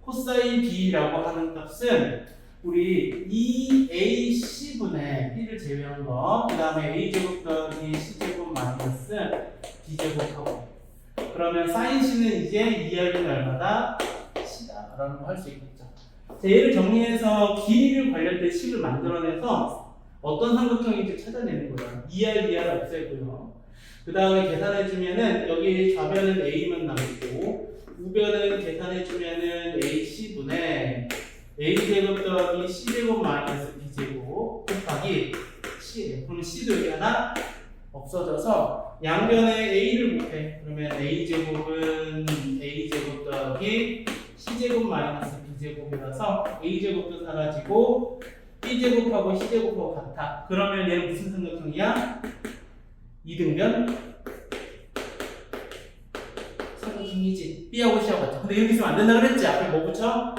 코사인 B라고 하는 값은 우리 2AC분의 B를 제외한 거, 그 다음에 A제곱 더하기 C제곱 마이너스 B제곱하고, 그러면 사인 C는 이제 2R은 얼마다? C다 라는 거 할 수 있겠죠. 자, 얘를 정리해서 길이를 관련된 식을 만들어내서 어떤 삼각형인지 찾아내는 거예요. 2R 없애고요. 그 다음에 계산해주면은 여기 좌변은 A만 남고 우변은 계산해주면은 AC분의 A제곱 더하기 C제곱 마이너스 B제곱 곱하기 C예요. 그러면 C도 여기 하나 없어져서 양변에 A를 곱해. 그러면 A제곱은 A제곱 더하기 C제곱 마이너스 B제곱이라서 A제곱도 사라지고 B제곱하고 C제곱하고 같아. 그러면 얘는 무슨 삼각형이야? 이등변 삼각형이지. B하고 C하고 같아. 근데 여기 있으면 안 된다 그랬지? 앞에 뭐 붙여?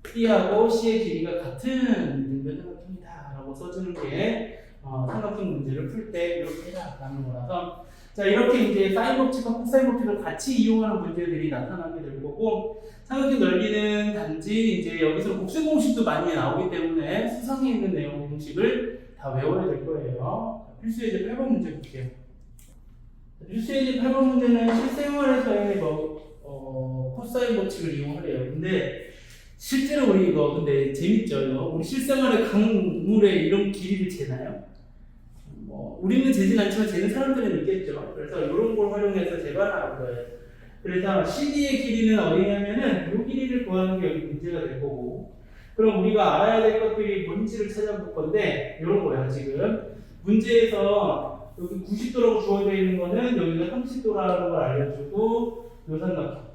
B하고 C의 길이가 같은 이등변 삼각형이다 라고 써주는 게 삼각형 문제를 풀 때 이렇게 해라 라는 거라서, 자, 이렇게 이제 사인 법칙과 코사인 법칙을 같이 이용하는 문제들이 나타나게 될 거고, 삼각형 넓이는 단지 이제 여기서 곱셈 공식도 많이 나오기 때문에 수상에 있는 내용 공식을 다 외워야 될 거예요. 필수예제 8번 문제 볼게요. 필수예제 8번 문제는 실생활에서의 코사인 법칙을 이용하래요. 근데 실제로 우리 이거 근데 재밌죠? 이거? 우리 실생활에 강물에 이런 길이를 재나요? 우리는 재진 않지만 재는 사람들은 있겠죠. 그래서 이런 걸 활용해서 재발하는 거예요. 그래서 CD의 길이는 어디냐면은 이 길이를 구하는 게 여기 문제가 될 거고, 그럼 우리가 알아야 될 것들이 뭔지를 찾아볼 건데 이런 거야. 지금 문제에서 여기 90도라고 주어져 있는 거는 여기가 30도라는 걸 알려주고 요 삼각형.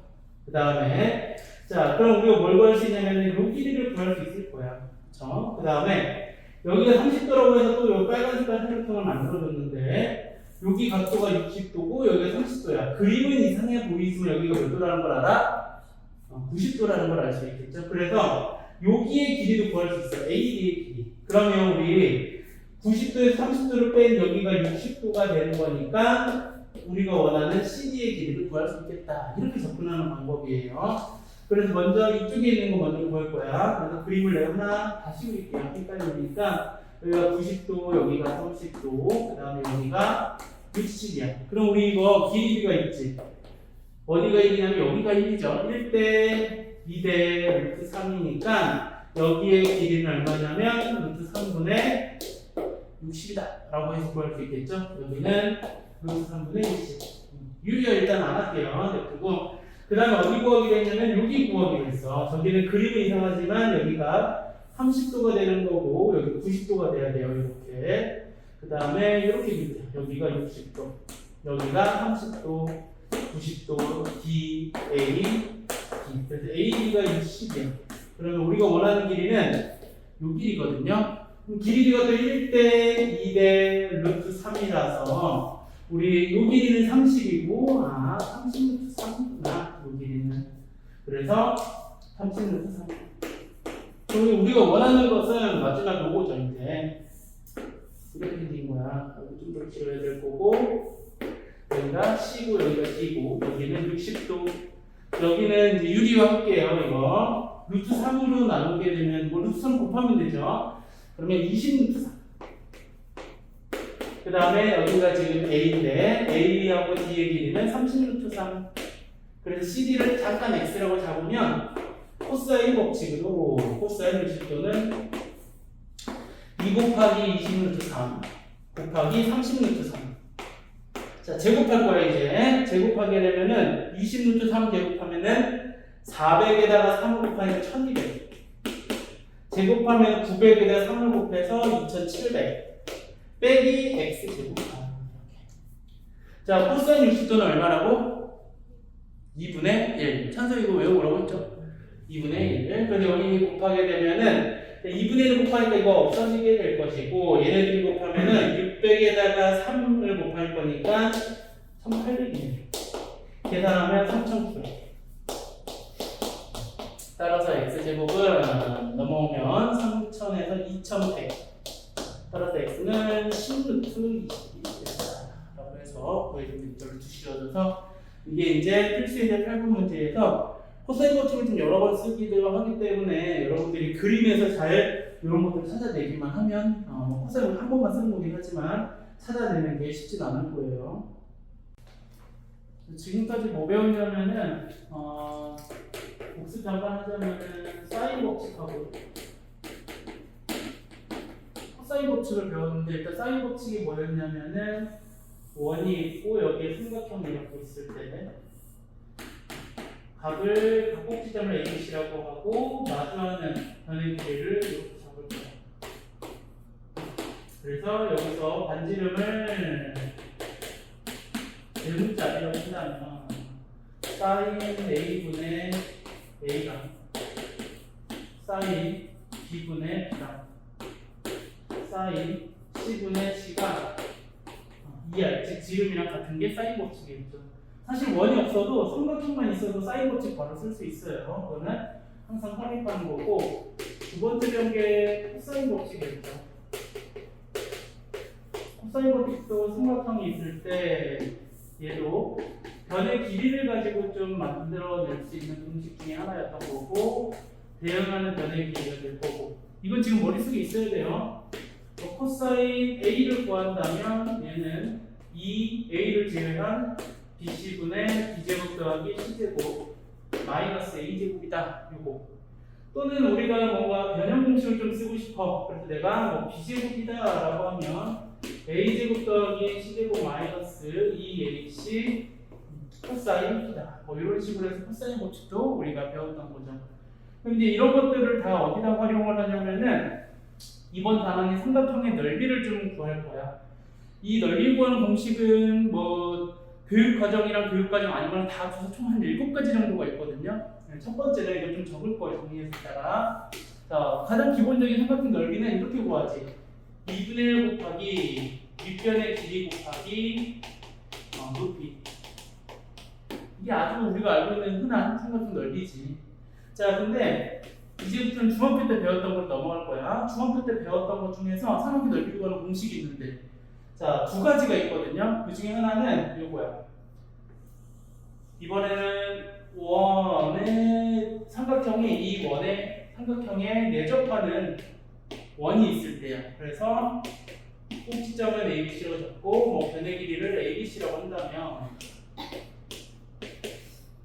그 다음에 자, 그럼 우리가 뭘 구할 수 있냐면 이 길이를 구할 수 있을 거야. 그렇죠? 그 다음에 여기가 30도라고 해서 또 요 빨간 색깔 삼각형을 만들어줬는데 여기 각도가 60도고 여기가 30도야. 그림은 이상해 보이지만 여기가 몇 도라는 걸 알아? 90도라는 걸 알 수 있겠죠. 그래서 여기의 길이도 구할 수 있어. AD의 길이. 그러면 우리 90도에서 30도를 뺀 여기가 60도가 되는 거니까 우리가 원하는 CD의 길이를 구할 수 있겠다. 이렇게 접근하는 방법이에요. 그래서 먼저 이쪽에 있는 거 먼저 구할 거야. 그래서 그림을 내가 하나 다시 그릴게요. 헷갈리니까 여기가 90도, 여기가 30도, 그 다음에 여기가 60이야. 그럼 우리 이거 길이가 있지. 어디가 1이냐면 여기가 1이죠. 1대 2대 루트 3이니까 여기의 길이는 얼마냐면 루트 3분의 60이다 라고 해서 구할 수 있겠죠. 여기는 루트 3분의 60. 유리어 일단 안 할게요. 그리고 그 다음에 어디 구하기로 했냐면 여기 구하기로 했어. 저기는 그림은 이상하지만 여기가 30도가 되는 거고 여기 90도가 돼야 돼요. 이렇게. 그 다음에 이렇게 밑에 여기가 60도, 여기가 30도, 90도, D, A, D. 그래서 AD가 60이야. 그러면 우리가 원하는 길이는 이 길이거든요. 길이가 또 1대 2대 루트 3이라서 우리 이 길이는 30이고 30루트 3이구나. 이 길이는. 그래서 30루트 3. 그리고 우리가 원하는 것은 마지막 요거죠. 이제 이렇게 된 거야. 여기 좀 더 길어야 될 거고 여기가 C고 여기가 D고 여기는 60도. 여기는 이제 유리화 할게요. 이거 루트 3으로 나누게 되면 뭐 루트 3 곱하면 되죠. 그러면 20루트 3. 그 다음에 여기가 지금 A인데 A하고 D의 길이는 30루트 3. 그래서 CD를 잠깐 X라고 잡으면 코사인 법칙으로 코사인 60도는 2 곱하기 20루트 3 곱하기 30루트 3. 자, 제곱할 거야, 이제. 제곱하게 되면은 20루트 3 제곱하면은 400에다가 3을 곱하니까 1200. 제곱하면 900에다가 3을 곱해서 2700. 빼기 X제곱. 자, 코사인 60도는 얼마라고? 2분의 1. 찬서 이거 외우라고 했죠? 2분의 1. 그래서 여기 곱하게 되면은 2분의 1을 곱하니까 이거 없어지게 될 것이고 얘네들이 곱하면은 600에다가 3을 곱할 거니까 1800이네요. 계산하면 3900. 따라서 x제곱은 넘어오면 3000에서 2100. 따라서 x는 10루트 21이다 라고 해서 보여줍니다. 이걸 두시어져서 이게 이제 필수예제 8분 문제에서 코사인 법칙을 좀 여러 번 쓰기도 하기 때문에 여러분들이 그림에서 잘 이런 것들 찾아내기만 하면 코사인을 한 번만 쓰는 거긴 하지만 찾아내는 게 쉽진 않을 거예요. 지금까지 뭐 배웠냐면은 복습 잠깐 하자면은 사인 법칙하고 코사인 법칙을 배웠는데 일단 사인 법칙이 뭐였냐면은 원이 있고 여기에 삼각형이 이렇게 있을 때 각을 각곡지점을 ABC라고 하고 마주하는 변의 길이를 이렇게 잡을 거예요. 그래서 여기서 반지름을 대문자리라고 한다면 사인 A분의 A랑 사인 B분의 B랑 사인 C분의 C가 2R, 즉 지름이랑 같은 게 사인 법칙이겠죠. 사실 원이 없어도 삼각형만 있어도 사인 법칙 바로 쓸 수 있어요. 그거는 항상 활용하는 거고 두 번째 경계 코사인 법칙이겠죠. 코사인 법칙도 삼각형이 있을 때 얘도 변의 길이를 가지고 좀 만들어낼 수 있는 공식 중에 하나였던 거고 대응하는 변의 길이가 될 거고 이건 지금 머릿속에 있어야 돼요. 코사인 A를 구한다면 얘는 2A를 제외한 BC분의 B제곱 더하기 C제곱 마이너스 A제곱이다. 요거. 또는 우리가 뭔가 변형 공식을 좀 쓰고 싶어. 그래서 내가 뭐 B제곱이다 라고 하면 A제곱 더하기 C제곱 마이너스 2AC 코사인 B다. 뭐 이런 식으로 해서 코사인 법칙도 우리가 배웠던 거죠. 그럼 이제 이런 것들을 다 어디다 활용을 하냐면은 이번 단원의 삼각형의 넓이를 좀 구할 거야. 이 넓이 구하는 공식은 뭐 교육과정이랑 교육과정 아니거나 다 합쳐서 총 한 7가지 정도가 있거든요. 첫 번째는 이거 좀 적을 거예요. 정리해서 따라. 자, 가장 기본적인 삼각형 넓이는 이렇게 구하지. 2분의 1 곱하기 윗변의 길이 곱하기 높이. 이게 아주 우리가 알고 있는 흔한 삼각형 넓이지. 자, 근데 이제부터는 중학교 때 배웠던 걸 넘어갈 거야. 중학교 때 배웠던 것 중에서 삼각형 넓이 구하는 공식이 있는데 자, 두 가지가 있거든요. 그 중에 하나는 이거야. 이번에는 원의 삼각형이 이 원의 삼각형에 내접하는 원이 있을 때야. 그래서 꼭지점은 ABC로 잡고 뭐 변의 길이를 ABC라고 한다면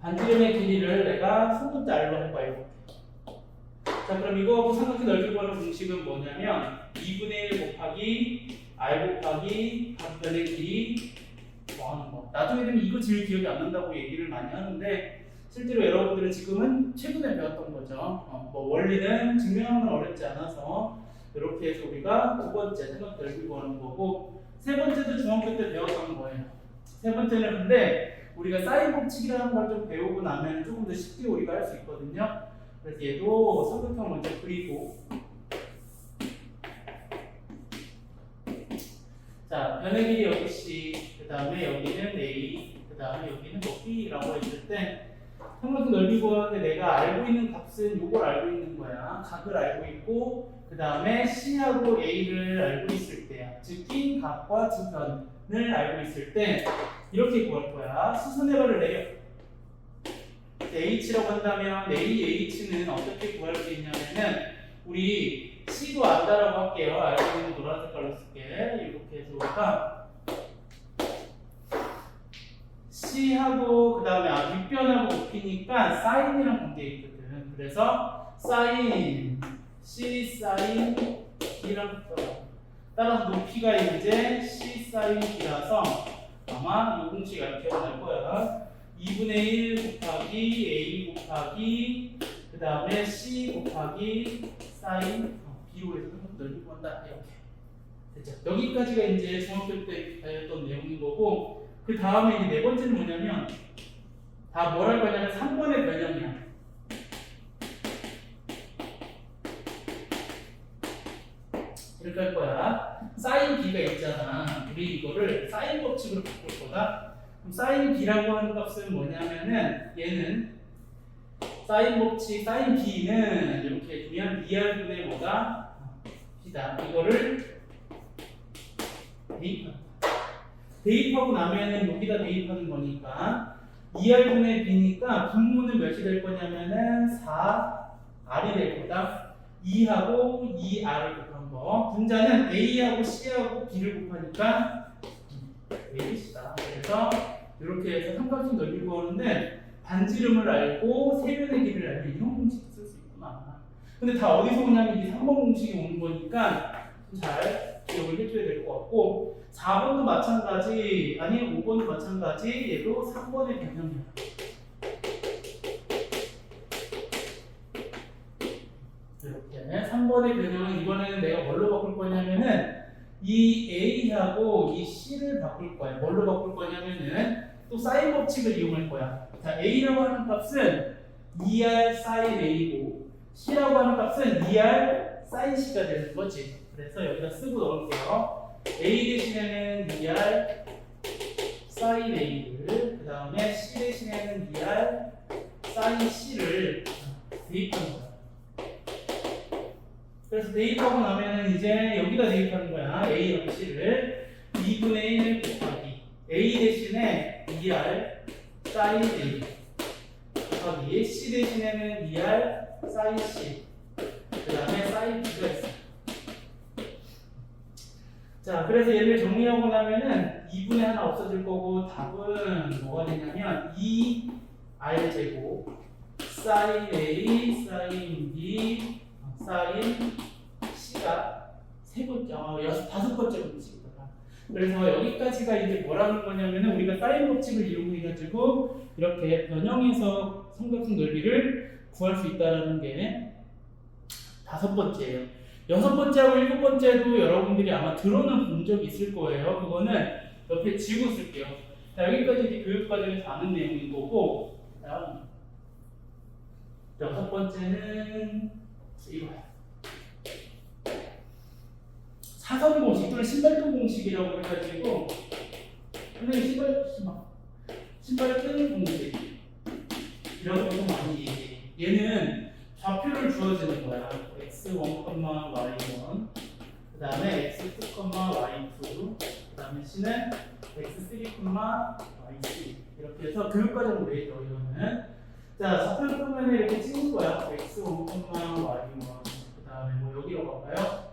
반지름의 길이를 내가 소문자 R로 할 거야. 이렇게. 자, 그럼 이거하고 삼각형 넓이 구하는 공식은 뭐냐면 2분의 1 곱하기 R 곱하기 각 변의 길이 뭐 하는 거. 나중에 되면 이거 제일 기억이 안 난다고 얘기를 많이 하는데 실제로 여러분들은 지금은 최근에 배웠던 거죠. 뭐 원리는 증명하는 건 어렵지 않아서 이렇게 해서 우리가 두 번째 삼각형 넓이 구하는 거고 세 번째도 중학교 때 배웠던 거예요. 세 번째는 근데 우리가 사인 법칙이라는 걸 좀 배우고 나면 조금 더 쉽게 우리가 할 수 있거든요. 그래서 얘도 삼각형 먼저 그리고 자, 변의 길이 여기 C, 그 다음에 여기는 A, 그 다음에 여기는 뭐 B라고 했을 때 삼각형 넓이 구하는데 내가 알고 있는 값은 요걸 알고 있는 거야. 각을 알고 있고 그 다음에 C하고 A를 알고 있을 때야. 즉 낀 각과 두 변을 알고 있을 때 이렇게 구할 거야. 수선의 발을 내려. H라고 한다면 AH는 어떻게 구할 수 있냐면은 우리 C도 안다라고 할게요. 알고 있는 노란 색깔로 쓸게. 이렇게 해서 우리가 C하고 그 다음에 윗변하고 높이니까 사인이랑 관계 있거든. 그래서 사인 C 사인 B랑 따라서 높이가 이제 C 사인 B라서 아마 이 공식 이렇게 나올 거야. 2분의 1 곱하기 A 곱하기 그 다음에 C 곱하기 사인 B로 해서 한번 넓히고 한다. 이렇게 됐죠? 여기까지가 이제 중학교 때 배웠던 내용인 거고, 그 다음에 이제 네 번째는 뭐냐면 다 뭘 할 거냐면 3번의 변형이야. 이렇게 할 거야. 사인 B가 있잖아. 우리 이거를 사인 법칙으로 바꿀 거다. 그럼 사인 B라고 하는 값은 뭐냐면은 얘는 사인 법칙, 사인 B는 이렇게 두면 2R분의 뭐다? B다. 이거를 대입하고 나면은 여기다 대입하는 거니까 2R분의 B니까 분모는 몇이 될 거냐면은 4R이 될 거다. 2하고 2R을 곱한 거. 분자는 A하고 C하고 B를 곱하니까 ABC다. 그래서 이렇게 해서 삼각형 넓이 구하는데 반지름을 알고 세변의 길이를 알면 이런 공식도 쓸 수 있구나. 근데 다 어디서 오냐면 이 3번 공식이 오는 거니까 잘 기억을 해줘야 될 것 같고, 4번도 마찬가지, 아니 5번도 마찬가지, 얘도 3번의 변형이야. 이렇게 3번의 변형은 이번에는 내가 뭘로 바꿀 거냐면은 이 A하고 이 C를 바꿀 거야. 뭘로 바꿀 거냐면은 또 사인 법칙을 이용할 거야. 자, A라고 하는 값은 2R 사인 A고 C라고 하는 값은 2R 사인 C가 되는 거지. 그래서 여기다 쓰고 넣을게요. A 대신에는 2R 사인 A를, 그 다음에 C 대신에는 2R 사인 C를 대입하는 거야. 그래서 대입하고 나면은 이제 여기다 대입하는 거야. A랑 C를 2분의 1 곱하기 A 대신에 2R 사인 A 곱하기 C 대신에는 2R 사인 C, 그 다음에 사인 B가 있어. 자, 그래서 얘를 정리하고 나면은 2분의 하나 없어질 거고, 답은 뭐가 되냐면 2R 제곱 사인 A 사인 B 사인 C가 세 번째, 다섯 번째 공식이다. 그래서 여기까지가 이제 뭐라는 거냐면은 우리가 사인 법칙을 이용해가지고 이렇게 변형해서 삼각형 넓이를 구할 수 있다는 게 다섯 번째예요. 여섯 번째하고 일곱 번째도 여러분들이 아마 들어는 본 적이 있을 거예요. 그거는 옆에 지우고 쓸게요. 자, 여기까지 이제 교육과정에서 아는 내용인 거고, 다음 여섯 번째는 이거야. 사선 공식 또는 신발끈 공식이라고 해가지고, 선생님 신발끈 공식 이런 것도 많이 얘기해. 얘는 좌표를 주어지는 거야. x1, y1, 그 다음에 x2, y2, 그 다음에 c는 x3, y3 이렇게 해서 교육과정으로 되죠. 이거는 자, 좌표를 보면 이렇게 찍은 거야. x1, y1, 그 다음에 뭐 여기로 가봐요.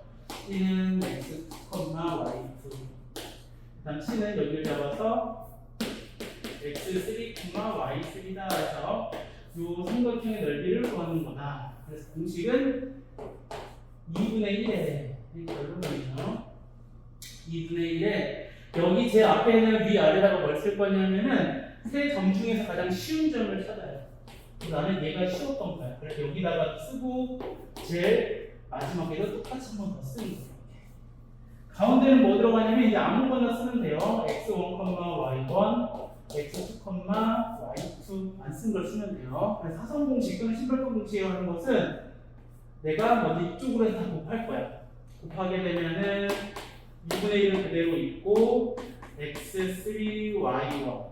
c는 x2, y2, 그 다음 c는 여기를 잡아서 x3, y3다 해서 요 삼각형의 넓이를 구하는 거다. 그래서 공식은 2분의 1에 결론이에요. 2분의 1에 여기 제 앞에는 위아래다가 뭘 쓸 거냐면은 세 점 중에서 가장 쉬운 점을 찾아요. 나는 얘가 쉬웠던 거야. 그래서 여기다가 쓰고 제일 마지막에도 똑같이 한 번 더 쓰는 거예요. 가운데는 뭐 들어가냐면 이제 아무거나 쓰면 돼요. x1, y1, x2, y2 안 쓴 걸 쓰면 돼요. 그래서 사선 공식 또는 신발끈 공식이라고 하는 것은 내가 먼저 이쪽으로 해서 다 곱할 거야. 곱하게 되면은 2분의 1은 그대로 있고 x3, y1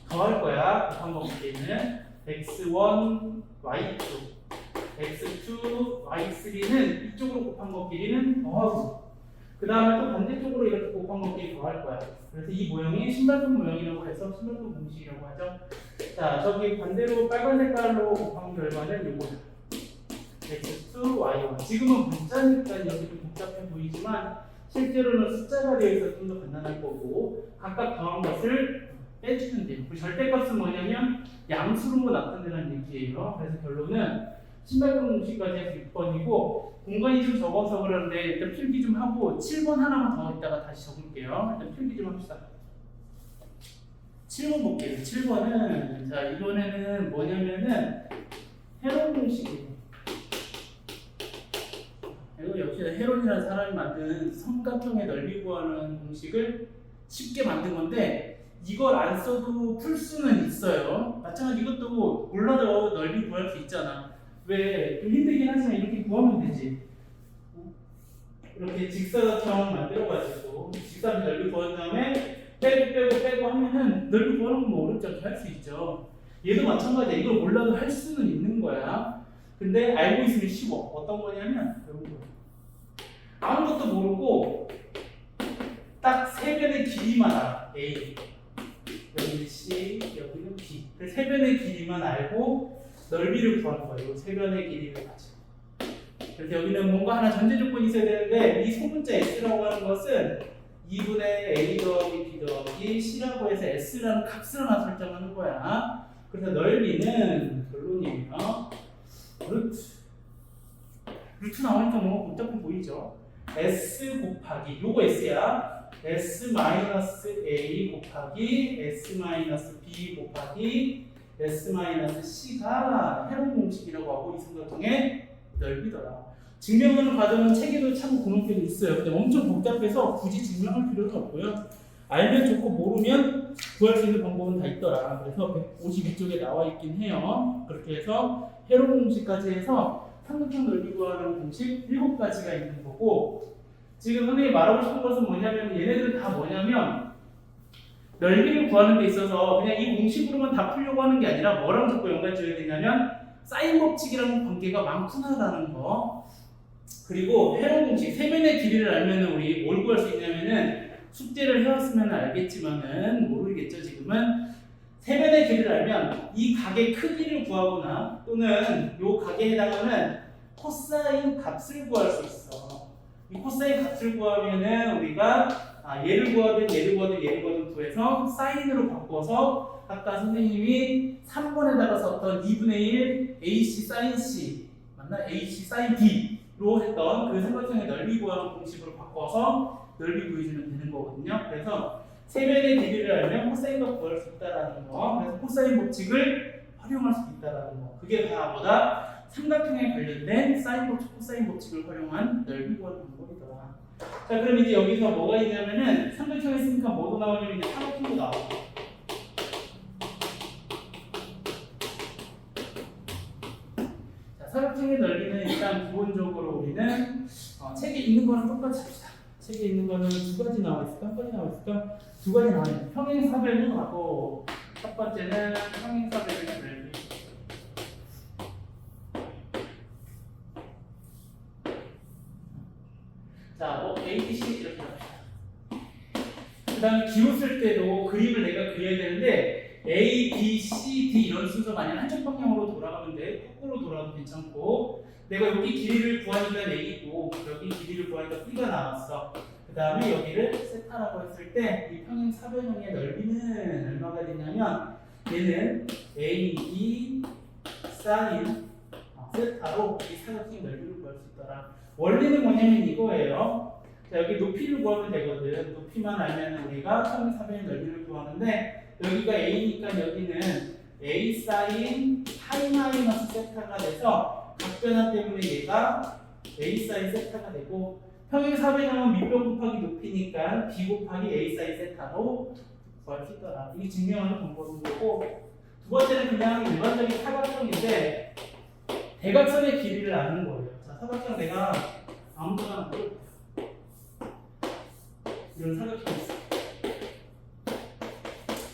더할 거야. 곱한 거 볼게는 x1, y2, x2, y3는 이쪽으로 곱한 거 길이는 더하고, 그 다음에 또 반대쪽으로 이렇게 곱한 거 길이 더할 거야. 그래서 이 모형이 신발끈 모형이라고 해서 신발끈 공식이라고 하죠. 자, 저기 반대로 빨간 색깔로 곱한 결과는 요거다. x2, y1. 지금은 문자니까 여기 좀 복잡해 보이지만 실제로는 숫자가 되어 있어서 좀 더 간단할 거고, 각각 더한 것을 빼주면 돼요. 그 절대값은 뭐냐면 양수로 나타내는 얘기예요. 그래서 결론은 신발용 공식까지 해서 6번이고 공간이 좀 적어서 그러는데 일단 필기 좀 하고 7번 하나만 더 이따가 다시 적을게요. 일단 필기 좀 합시다. 7번 볼게요. 7번은 자 이번에는 뭐냐면은 헤론 공식이에요. 이거 역시 헤론이라는 사람이 만든 삼각형의 넓이 구하는 공식을 쉽게 만든 건데 이걸 안 써도 풀 수는 있어요. 마찬가지 이것도 몰라도 넓이 구할 수 있잖아. 왜? 좀 힘들긴 하지만 이렇게 구하면 되지. 이렇게 직사각형 만들어가지고 직사각형 넓이 구한 다음에 빼고 하면은 넓이 구하는 건 어렵지 않게 할 수 있죠. 얘도 마찬가지야. 이걸 몰라도 할 수는 있는 거야. 근데 알고 있으면 쉬워. 어떤 거냐면 아무것도 모르고 딱 세 변의 길이만 알아. A 여기는 C 여기는 B. 그 세 변의 길이만 알고 넓이를 구하는 거예요. 세 변의 길이를 가지고. 그래서 여기는 뭔가 하나 전제 조건이 있어야 되는데 이 소문자 S라고 하는 것은 2분의 A 더하기 B 더하기 C라고 해서 S라는 값을 하나 설정하는 거야. 그래서 넓이는 결론이에요. 루트 나오니까 뭐 복잡해 보이죠? S 곱하기 요거 S야. S 마이너스 A 곱하기 S 마이너스 B 곱하기 S 마이너스 C가 헤론 공식이라고 하고 이 삼각형의 넓이더라. 증명하는 과정은 책에도 참 구멍들이 있어요. 근데 엄청 복잡해서 굳이 증명할 필요는 없고요. 알면 좋고 모르면 구할 수 있는 방법은 다 있더라. 그래서 152쪽에 나와 있긴 해요. 그렇게 해서 헤론 공식까지 해서 삼각형 넓이 구하는 공식 7가지가 있는 거고 지금 선생님이 말하고 싶은 것은 뭐냐면 얘네들은 다 뭐냐면 넓이를 구하는 데 있어서 그냥 이 공식으로만 다 풀려고 하는 게 아니라 뭐랑 자꾸 연관해 줘야 되냐면 사인 법칙이라는 관계가 많구나라는 거. 그리고 헤론 공식 세변의 길이를 알면 우리 뭘 구할 수 있냐면은 숙제를 해왔으면 알겠지만은 모르겠죠. 지금은 세변의 길이를 알면 이 각의 크기를 구하거나 또는 이 각에 해당하는 코사인 값을 구할 수 있어. 이 코사인 값을 구하면은 우리가 얘를 구하든 구해서 사인으로 바꿔서 아까 선생님이 3번에다가 썼던 2분의 1 AC 사인 C 맞나? AC 사인 D로 했던 그 삼각형의 넓이 구하는 공식으로 바꿔서 넓이 구해주면 되는 거거든요. 그래서 세변의 길이를 알면 코사인값 구할 수 있다라는 거. 그래서 코사인 법칙을 활용할 수 있다라는 거. 그게 다 뭐다? 삼각형에 관련된 사인 법칙, 코사인 법칙을 활용한 넓이 구하는 방법이더라. 자, 그럼 이제 여기서 뭐가 있냐면은 삼각형 했으니까 뭐도 나오냐면 이제 삼각형도 나오고. 자, 삼각형의 넓이는 일단 기본적으로 우리는 책에 있는 거랑 똑같이 합시다. 책에 있는 거는 2가지 나와 있을까? 한 가지 나와 있을까? 2가지 나와 있는 평행사변은 하고 첫 번째는 평행사변의 넓이. 자, A, B, C 이렇게 합시다. 그 다음에 기호 쓸 때도 그림을 내가 그려야 되는데 A, B, C, D 이런 순서가 아니라 한쪽 방향으로 돌아가면 돼. 거꾸로 돌아가도 괜찮고 내가 여기 길이를 구하니까 A고 여기 길이를 구하니까 B가 나왔어. 그 다음에 여기를 세타라고 했을 때 이 평행사변형의 넓이는 얼마가 되냐면 얘는 A, B, 사인 세타로 이 사각형의 넓이를 구할 수 있더라. 원리는 뭐냐면 이거예요. 자, 여기 높이를 구하면 되거든. 높이만 알면 우리가 평행사변의 넓이를 구하는데 여기가 A니까 여기는 A 사인 파이 마이너스 세타가 돼서 각변화 때문에 얘가 A 사인 세타가 되고 평행사변형은 밑변 곱하기 높이니까 B 곱하기 A 사인 세타로 구할 수 있더라. 이게 증명하는 방법인 거고 두 번째는 그냥 일반적인 사각형인데 대각선의 길이를 아는 거예요. 자, 사각형 내가 아무거나 이런 사각형이 있어.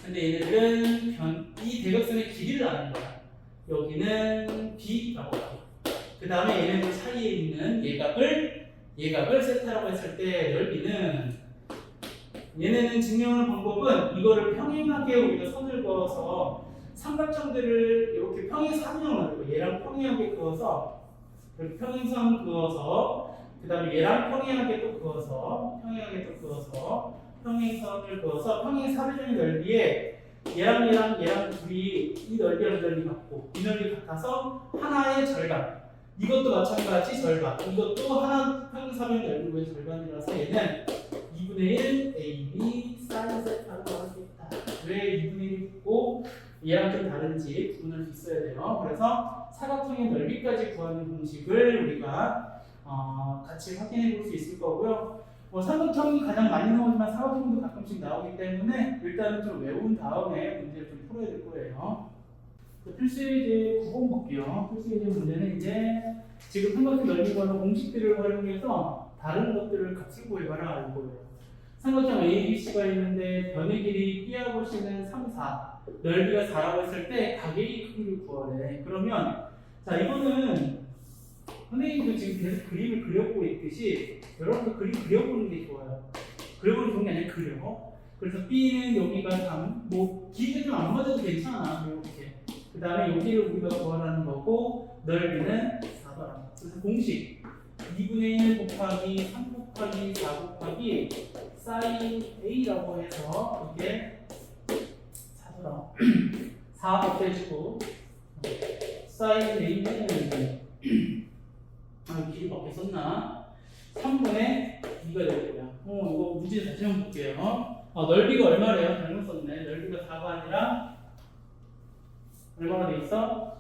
근데 얘네들은 이 대각선의 길이를 아는 거야. 여기는 B라고 하고 그 다음에 얘네들 사이에 있는 예각을 세타라고 했을 때 넓이는 얘네는 증명하는 방법은 이거를 평행하게 우리가 선을 그어서 삼각형들을 이렇게 평행사변형을 만들고 얘랑 평행하게 그어서 이렇게 평행선 그어서 그 다음에 얘랑 평행하게 또 그어서 평행선을 그어서 평행사변형의 넓이에 얘랑 둘이 이 넓이랑 넓이 같고 이 넓이 같아서 하나의 절반. 이것도 마찬가지 절반. 이것도 하나 평행사변 넓이의 절반이라서 얘는 2분의 1 AB 사인 세타로 나오겠다. 왜 2분의 1이고 얘랑 좀 다른지 구분할 수 있어야 돼요. 그래서 사각형의 넓이까지 구하는 공식을 우리가 같이 확인해 볼 수 있을 거고요. 삼각형이 가장 많이 나오지만 사각형도 가끔씩 나오기 때문에 일단은 좀 외운 다음에 문제를 좀 풀어야 될 거예요. 필수예제 9번 볼게요. 필수예제 문제는 이제 지금 삼각형 넓이 구하는 공식들을 활용해서 다른 것들을 같이 구해봐라 이거예요. 삼각형 ABC가 있는데 변의 길이 B하고 C는 3, 4 넓이가 4라고 했을 때 가계의 크기를 구하래. 그러면 자 이거는 선생님도 지금 계속 그림을 그려보고 있듯이 여러분도 그림 그려보는 게 좋아요. 그려보는 좋은 게 아니라 그려. 그래서 B는 여기가 3, 뭐 길이가 좀 안 맞아도 괜찮아. 이렇게. 그 다음에 여기를 우리가 구하라는 거고 넓이는 4더라. 그래서 공식 2분의 1 곱하기 3 곱하기 4 곱하기 사인 A라고 해서 이게 4더라. 4 곱해주고 사인 A는 길이 밖에 썼나? 3분의 2가 될 거야. 이거 문제 다시 한번 볼게요. 넓이가 얼마래요? 잘못 썼네. 넓이가 4가 아니라 얼마나 돼 있어?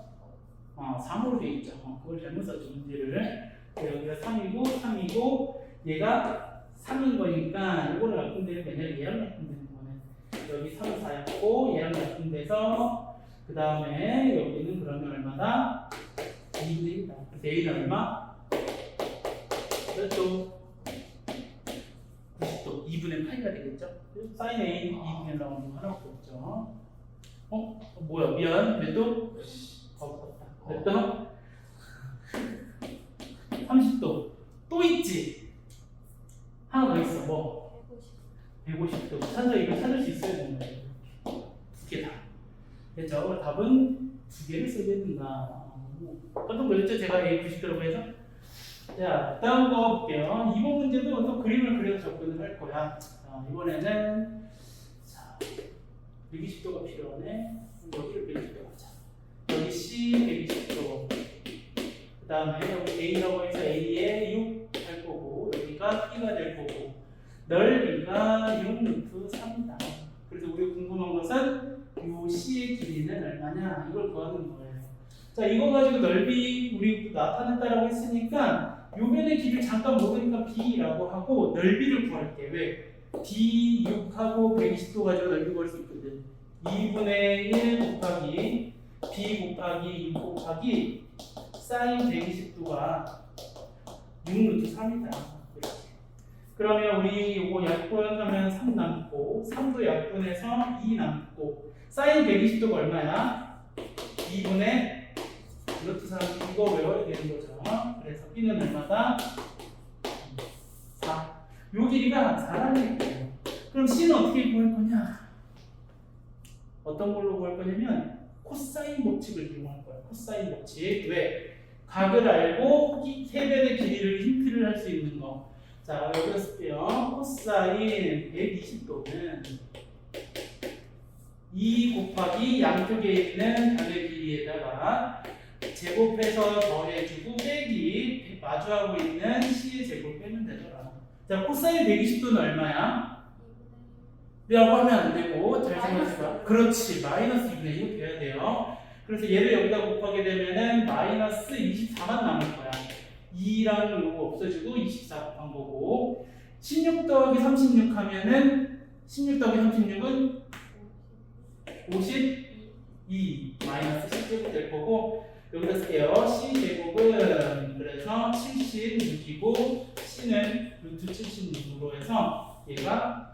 3으로 돼 있죠. 그걸 잘못 썼죠, 문제를. 여기가 3이고, 얘가 3인 거니까, 이거를 약분되는 게 아니라 얘랑 약분되는 거네. 여기 3, 4였고, 얘랑 약분돼서, 그 다음에 여기는 그러면 얼마다? 2분의 1이다. 그래서 A는 얼마? 몇 도? 90도. 2분의 8가 되겠죠? 사인 A 2분의 1 나오는 거 하나밖에 없죠. 뭐야, 미안. 몇 도? 몇 도? 30도. 또 있지? 하나 더 있어. 뭐? 150도. 이거 찾을 수 있어야 되는 거예요. 두 개 다. 됐죠? 답은 두 개를 써야 된다. 깜짝 놀랐죠? 제가 A 90도라고 해서? 자, 다음 거 볼게요. 이번 문제도 또 그림을 그려서 접근을 할 거야. 자, 이번에는 자, 120도가 필요하네. 여기를 120도 하자. 여기 C 120도. 그 다음에 여기 A라고 해서 A에 6 할 거고, 여기가 B가 될 거고, 넓이가 6 루트 3이다. 그래서 우리가 궁금한 것은 이 C의 길이는 얼마냐? 이걸 구하는 거예요. 자, 이거 가지고 넓이 우리 나타냈다라고 했으니까 요 면의 길이를 잠깐 모르니까 B라고 하고 넓이를 구할게. 왜? B 6하고 120도 가지고 넓이 구할 수 있거든. 2분의 1 곱하기 B 곱하기 6 곱하기 사인 120도가 6루트 3이다. 그러면 우리 요거 약분하면 3 남고 3도 약분해서 2 남고 사인 120도가 얼마야? 2분의 루트 3 이거 외워야 되는 거죠. 그래서 B는 얼마다? 4. 요 길이가 4라는 거예요. 그럼 C는 어떻게 구할 거냐? 어떤 걸로 구할 거냐면 코사인 법칙을 이용할 거야. 코사인 법칙. 왜? 각을 알고 해변의 길이를 힌트를 할 수 있는 거. 자, 여기다 쓸게요. 코사인 120도는 2 곱하기 양쪽에 있는 변의 길이에다가 제곱해서 더해주고 빼기 마주하고 있는 C의 제곱 빼면 되더라. 자, 코사인 120도는 얼마야? 라고 하면 안 되고 잘 생각해봐. 그렇지, 마이너스 2분의 1 돼야 돼요. 그래서 얘를 여기다 곱하게 되면은 마이너스 24만 남을 거야. 2랑 요거 없어지고 24 곱한 거고 16 더하기 36 하면은 16 더하기 36은 52 마이너스 10제곱 될 거고 여기다 쓸게요. C제곱은 그래서 76이고 C는 루트 76으로 해서 얘가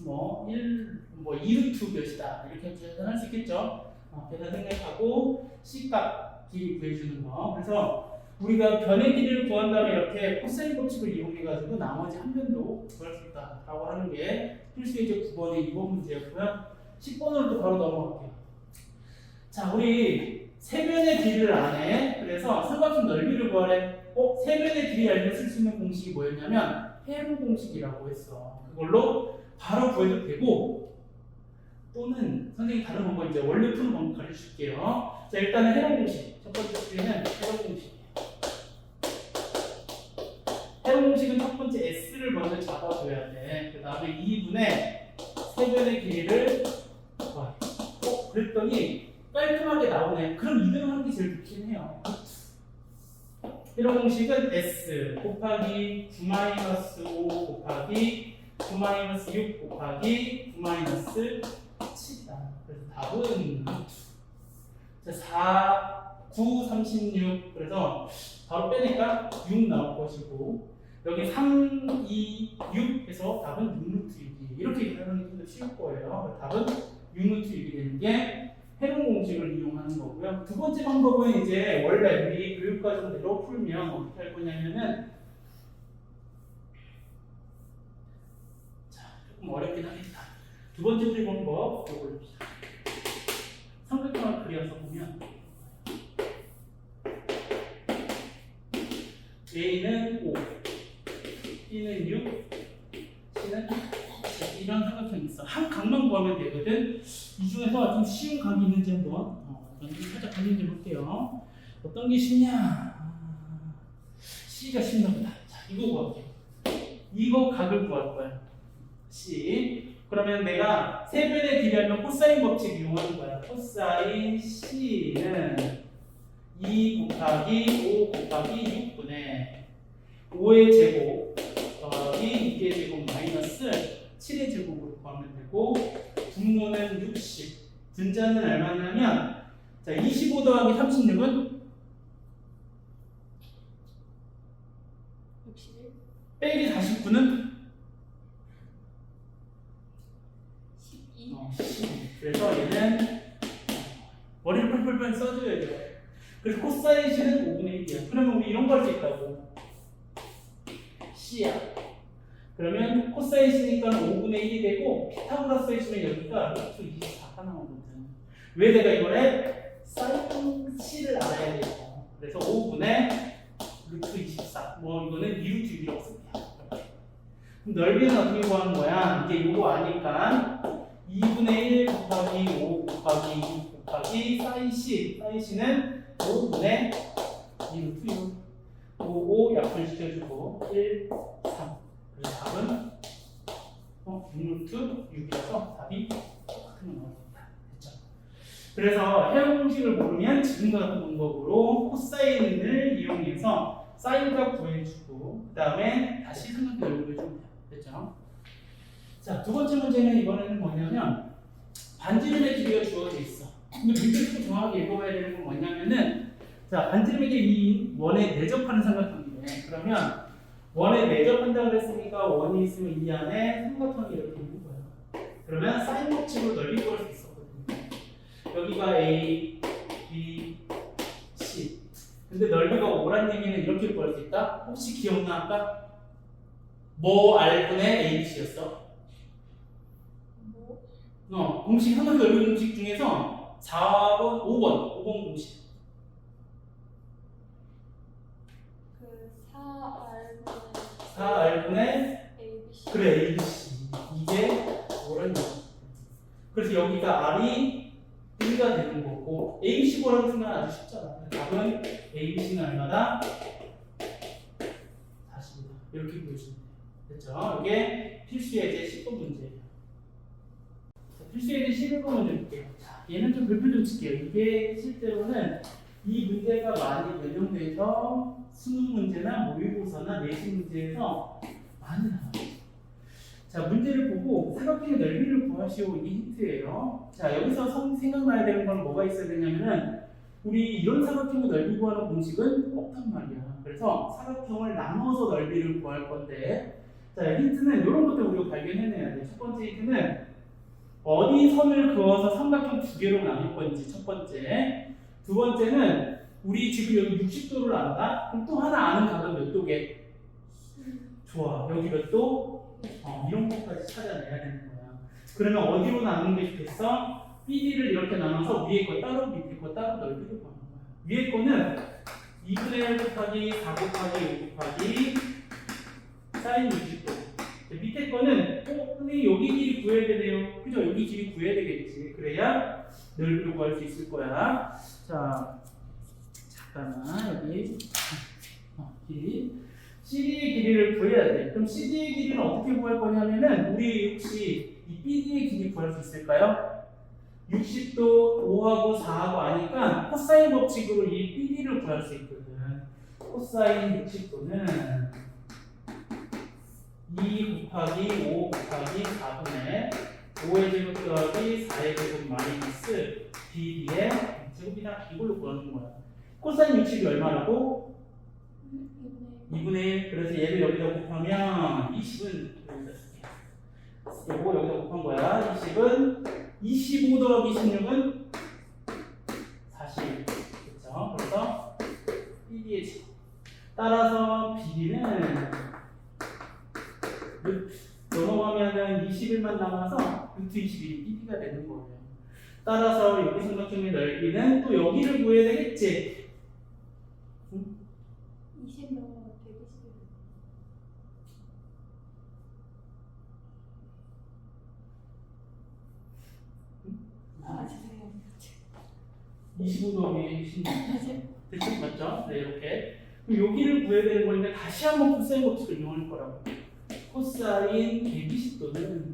2루트 몇이다 이렇게 계산할 수 있겠죠. 계산 생각하고 C값 길이 구해주는 거. 그래서 우리가 변의 길이를 구한 다음에 이렇게 코사인 법칙을 이용해가지고 나머지 한 변도 구할 수 있다라고 하는 게 필수예제 9번의 2번 문제였고요. 10번으로도 바로 넘어갈게요. 자, 우리 세변의 길이를 아네. 그래서 삼각형 넓이를 구하래. 세변의 길이 알면 쓸 수 있는 공식이 뭐였냐면 헤로 공식이라고 했어. 그걸로 바로 구해도 되고 또는 선생님 다른 방법 이제 원래 푸는 방법 가르쳐줄게요. 자, 일단은 해로 공식. 첫 번째 수에는 해로 공식. 해로 공식은 첫 번째 s를 먼저 잡아줘야 돼. 그 다음에 2분의 세변의 길이를 봐. 그랬더니 깔끔하게 나오네. 그럼 이대로 하는 게 제일 좋긴 해요. 해로 공식은 s 곱하기 9-5 곱하기 9-6 곱하기 9-7이다. 그래서 답은 자, 4, 9, 36. 그래서 바로 빼니까 6 나올 것이고 여기 3, 2, 6 해서 답은 6루트 6이 이렇게 계산하는 게 좀 더 쉬울 거예요. 답은 6루트 6이 되는 게 해로 공식을 이용하는 거고요. 두 번째 방법은 이제 원래 우리 교육과정대로 풀면 어떻게 할 거냐면은 자, 조금 어렵긴 하겠다. 두 번째 풀이 방법 이걸 삼각형을 그려서 보면 A는 5, B는 6, C는 7 이런 삼각형이 있어. 한 각만 구하면 되거든. 이 중에서 좀 쉬운 각이 있는지 한번 살짝 고민해 볼게요. 어떤 게 쉽냐? C가 쉽나 보다. 자, 이거 구할게요. 이거 각을 구할 거야. C. 그러면 내가 세변의 길이 하면 코사인 법칙 이용하는 거야. 코사인 C는 2 곱하기 5 곱하기 6분의 5의 제곱 더하기 2의 제곱 마이너스 7의 제곱으로 구하면 되고 분모는 60 분자는 얼마냐면 자 25 더하기 36은 61 빼기 49는 12 12 그래서 얘는 머리를 펄펄펄 써줘야 돼요. 그래서 코사인 C는 5분의 1이야. 그러면 우리 이런 거 할 수 있다고. C야. 그러면 코사인 C니까 5분의 1이 되고 피타고라스에 주면 여기가 루트 24가 나오거든. 왜 내가 이걸 해? 사인 C를 알아야 돼요. 그래서 5분의 루트 24. 뭐 이거는 2루트 6이라고 씁니다. 그럼 넓이는 어떻게 구하는 거야? 이제 이거 아니까 2분의 1 곱하기 5 곱하기 6 곱하기 사인 C. 사인 C는 5분의 2루트 6. 5 약분 시켜주고 1, 3. 그래서 답은 6루트 6이라서 답이 똑같은 거 나옵니다. 됐죠? 그래서 해로 공식을 모르면 지금과 같은 방법으로 코사인을 이용해서 사인값 구해주고 그 다음에 다시 삼각형 연구해주면 돼요. 됐죠? 자, 두 번째 문제는 이번에는 뭐냐면 반지름의 길이가 주어져 있어. 근데 문제를 좀 정확하게 읽어봐야 되는 건 뭐냐면은 자, 반지름의 길이 원에 내접하는 삼각형이네. 그러면 원에 내접한다고 그랬으니까 원이 있으면 이 안에 삼각형이 이렇게 있는 거야. 그러면 사인 법칙으로 넓이 구할 수 있었거든요. 여기가 A, B, C. 근데 넓이가 5란 얘기는 이렇게 구할 수 있다? 혹시 기억나 아까? 뭐 R분의 ABC였어? 공식 삼각형 넓이 공식 중에서 4번, 5번 공식. 그 4R분의 4R분의 ABC 그래 ABC 이게 뭐란 얘기야. 그래서 여기가 R이 1가 되는 거고 ABC 뭐라고 쓰면 아주 쉽잖아. 답은 ABC는 얼마다? 40이다. 이렇게 보여주면 돼요. 됐죠? 이게 필수 예제 10번 문제예요. 필수 예제 11번 문제 볼게요. 자, 얘는 좀 별표 좀 칠게요. 이게 실제로는 이 문제가 많이 변형돼서 수능 문제나 모의고사나 내신 문제에서 많이 나와요. 자, 문제를 보고 삼각형의 넓이를 구하시오. 이게 힌트예요. 자, 여기서 생각나야 되는 건 뭐가 있어야 되냐면은 우리 이런 삼각형의 넓이 구하는 공식은 없단 말이야. 그래서 삼각형을 나눠서 넓이를 구할 건데 자, 힌트는 이런 것들 우리가 발견해내야 돼. 첫 번째 힌트는 어디 선을 그어서 삼각형 두 개로 나눌 건지 첫 번째. 두 번째는 우리 지금 여기 60도를 안다? 그럼 또 하나 아는 각은 몇 도게? 좋아. 여기 몇 도? 이런 것까지 찾아내야 되는 거야. 그러면 어디로 나누는 게 좋겠어? BD를 이렇게 나눠서 위에 거 따로 밑에 거 따로 넓이를 구하는 거야. 위에 거는 2분의 1 곱하기 4 곱하기 5 곱하기 사인 60도. 밑에 거는 선생님 여기 길이 구해야 되네요. 그죠? 여기 길이 구해야 되겠지. 그래야 넓이를 구할 수 있을 거야. 자, 잠깐만 여기 길이 CD의 길이를 구해야 돼. 그럼 CD의 길이는 어떻게 구할 거냐면은 우리 혹시 이 BD의 길이 구할 수 있을까요? 60도 5하고 4하고 아니까 코사인 법칙으로 이 BD를 구할 수 있거든. 코사인 60도는 2 곱하기 5 곱하기 4분의 5의 제곱 더하기 4의 제곱 마이너스 BD의 제곱이다. 이걸로 구하는 거야. 코사인 60이 얼마라고? 2분의 1. 그래서 얘를 여기다 곱하면 20은 여기다 쓸게. 요거 여기다 곱한 거야. 20은 25 더하기 16은 40. 그렇죠? 그래서 BD의 제곱. 따라서 BD는 넘어가면은 21만 남아서 루트 21이 BD가 되는 거예요. 따라서 여기 삼각형의 넓이는 또 여기를 구해야 되겠지. 20 넘어가 121. 아, 죄송해요. 25 더하기 16. 대충 맞죠? 네, 이렇게. 그럼 여기를 구해야 되는 거니까 다시 한번 코사인 법칙을 이용할 거라고. 코사인 120도는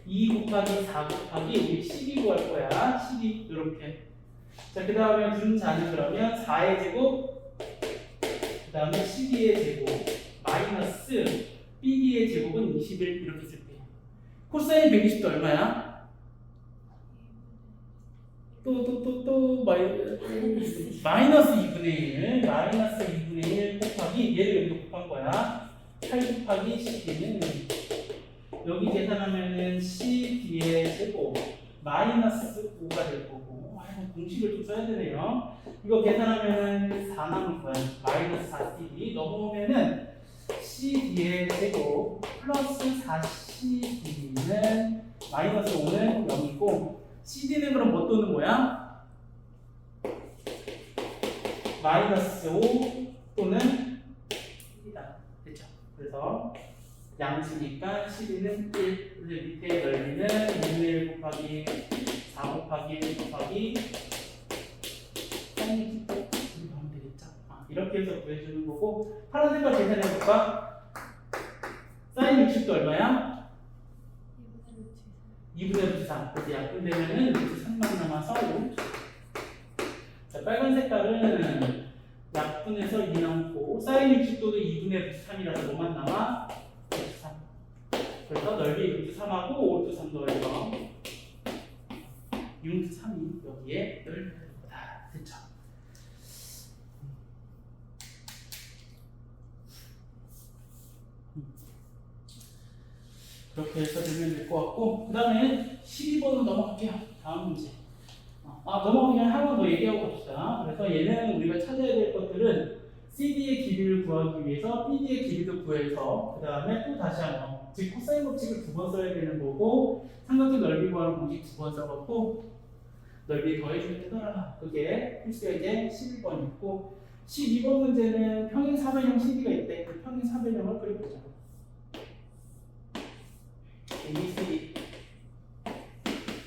2 곱하기 4 곱하기 여기 12 구할 거야. 12 이렇게. 자, 그 다음에 분자는 그러면 4의 제곱, 그 다음에 12의 제곱, 마이너스 BD의 제곱은 21 이렇게 쓸게요. 코사인 120도 얼마야? 마이너스 2분의 1, 마이너스 2분의 1 곱하기 얘를 여기서 곱한 거야. 8 곱하기 12는 여기 계산하면은 12의 제곱 마이너스 5가 될 거고, 공식을 좀 써야 되네요. 이거 계산하면은 4 남을 거야. 마이너스 4cd 넘어오면은 cd의 제곱 플러스 4cd는 마이너스 5는 0이고, CD는 그럼 뭐 또는 뭐야? 마이너스 5 또는 1이다. 됐죠? 그래서 양수니까 CD는 1. 그래서 밑에 넓이는 2분의 1 곱하기 4 곱하기 1 곱하기 사인 60도 이렇게 하면 되겠죠? 이렇게 해서 구해주는 거고, 파란 색깔 계산해볼까? 사인 60도 얼마야? 2분의 루트 3. 그래서 약분되면은 루트 3만 남아서 자, 빨간 색깔은 약분해서 2 남고, 사인 60도도 2분의 루트 3이라서 뭐만 남아? 루트 3. 그래서 넓이 루트 3하고 5 루트 3 더해서 6 루트 3이 여기에 넓이가 될 거다. 됐죠? 그렇게 해서 되면 될 것 같고, 그 다음에 12번으로 넘어갈게요. 다음 문제. 넘어가기 전에 한 번 더 얘기하고 갑시다. 그래서 얘는 우리가 찾아야 될 것들은 CD의 길이를 구하기 위해서 BD의 길이도 구해서, 그 다음에 또 다시 한번, 즉 코사인 법칙을 2번 써야 되는 거고, 삼각형 넓이 구하는 공식 2번 써갖고 넓이 더해주면 되더라. 그게 필수가 이제 11번이고, 12번 문제는 평행 사변형 CD가 있대. 그 평행 사변형을 그려보자. ABCD.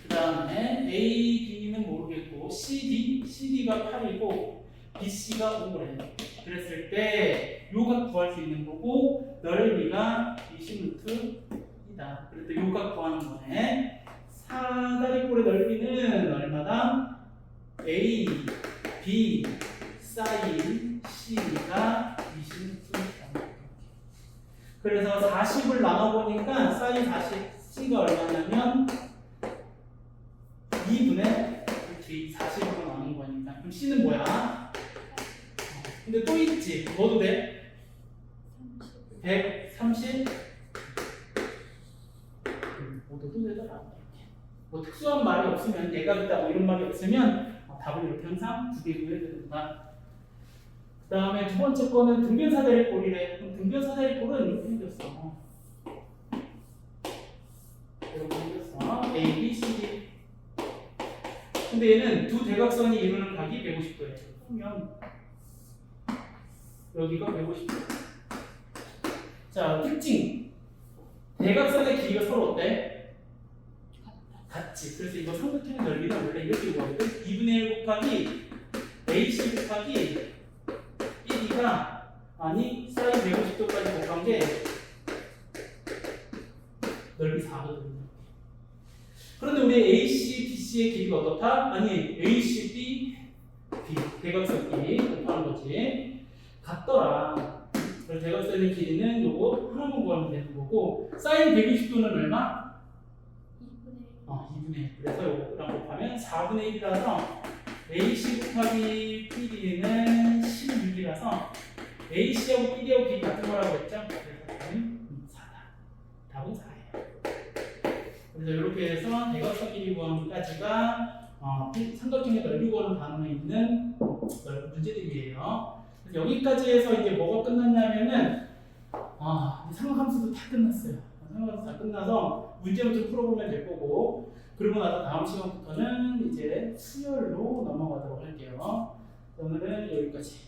그 다음에 AB는 모르겠고, CD가 8이고 BC가 5래. 그랬을 때 요각 구할 수 있는 거고, 넓이가 20루트이다. 그래서 요각 구하는 거네. 사다리꼴의 넓이는 얼마다? A, B, 사인 C가 20루트이다. 그래서 40을 나눠보니까 사인 40C가 얼마냐면 2분의 40으로 나눈 거니까. 그럼 C는 뭐야? 근데 또 있지. 넣어도 돼? 130? 뭐도 되더라. 뭐 특수한 말이 없으면, 얘가 있다 뭐 이런 말이 없으면 답을 이렇게 항상 2개 구해야 된다. 그 다음에 두 번째 거는 등변사다리꼴이래. 그럼 등변사다리꼴은 이렇게 생겼어. 이렇게 생겼어. A, B, C, D. 근데 얘는 두 대각선이 이루는 각이 150도예요. 그러면 여기가 150도. 자, 특징. 대각선의 길이가 서로 어때? 같다. 같지. 그래서 이거 삼각형의 넓이는 원래 이렇게 구하거든. 2분의 1 곱하기 AC 곱하기 1이가 아니 사인 150도까지 곱한 게 넓이 4거든요. 그런데 우리 AC, BC의 길이가 어떻다? 아니 AC, B, B 대각선 길이 곱하는 거지. 같더라. 그래서 대각선의 길이는 요거 하나만 구하면 되는 거고 사인 120도는 얼마? 2분의 1. 그래서 요거랑 곱하면 4분의 1이라서 AC 곱하기 BD는 16이라서 AC하고 BD하고 길이 같은 거라고 했죠? 그래서 답은 4다. 답은 4예요. 그래서 이렇게 해서 대각선 길이 구하기까지가 삼각형의 넓이 구하는 단원에 있는 문제들이에요. 그래서 여기까지 해서 이제 뭐가 끝났냐면은 삼각함수도 다 끝났어요. 삼각함수 다 끝나서 문제만 좀 풀어보면 될 거고 그러고 나서 다음 시간부터는 이제 수열로 넘어가도록 할게요. 오늘은 여기까지.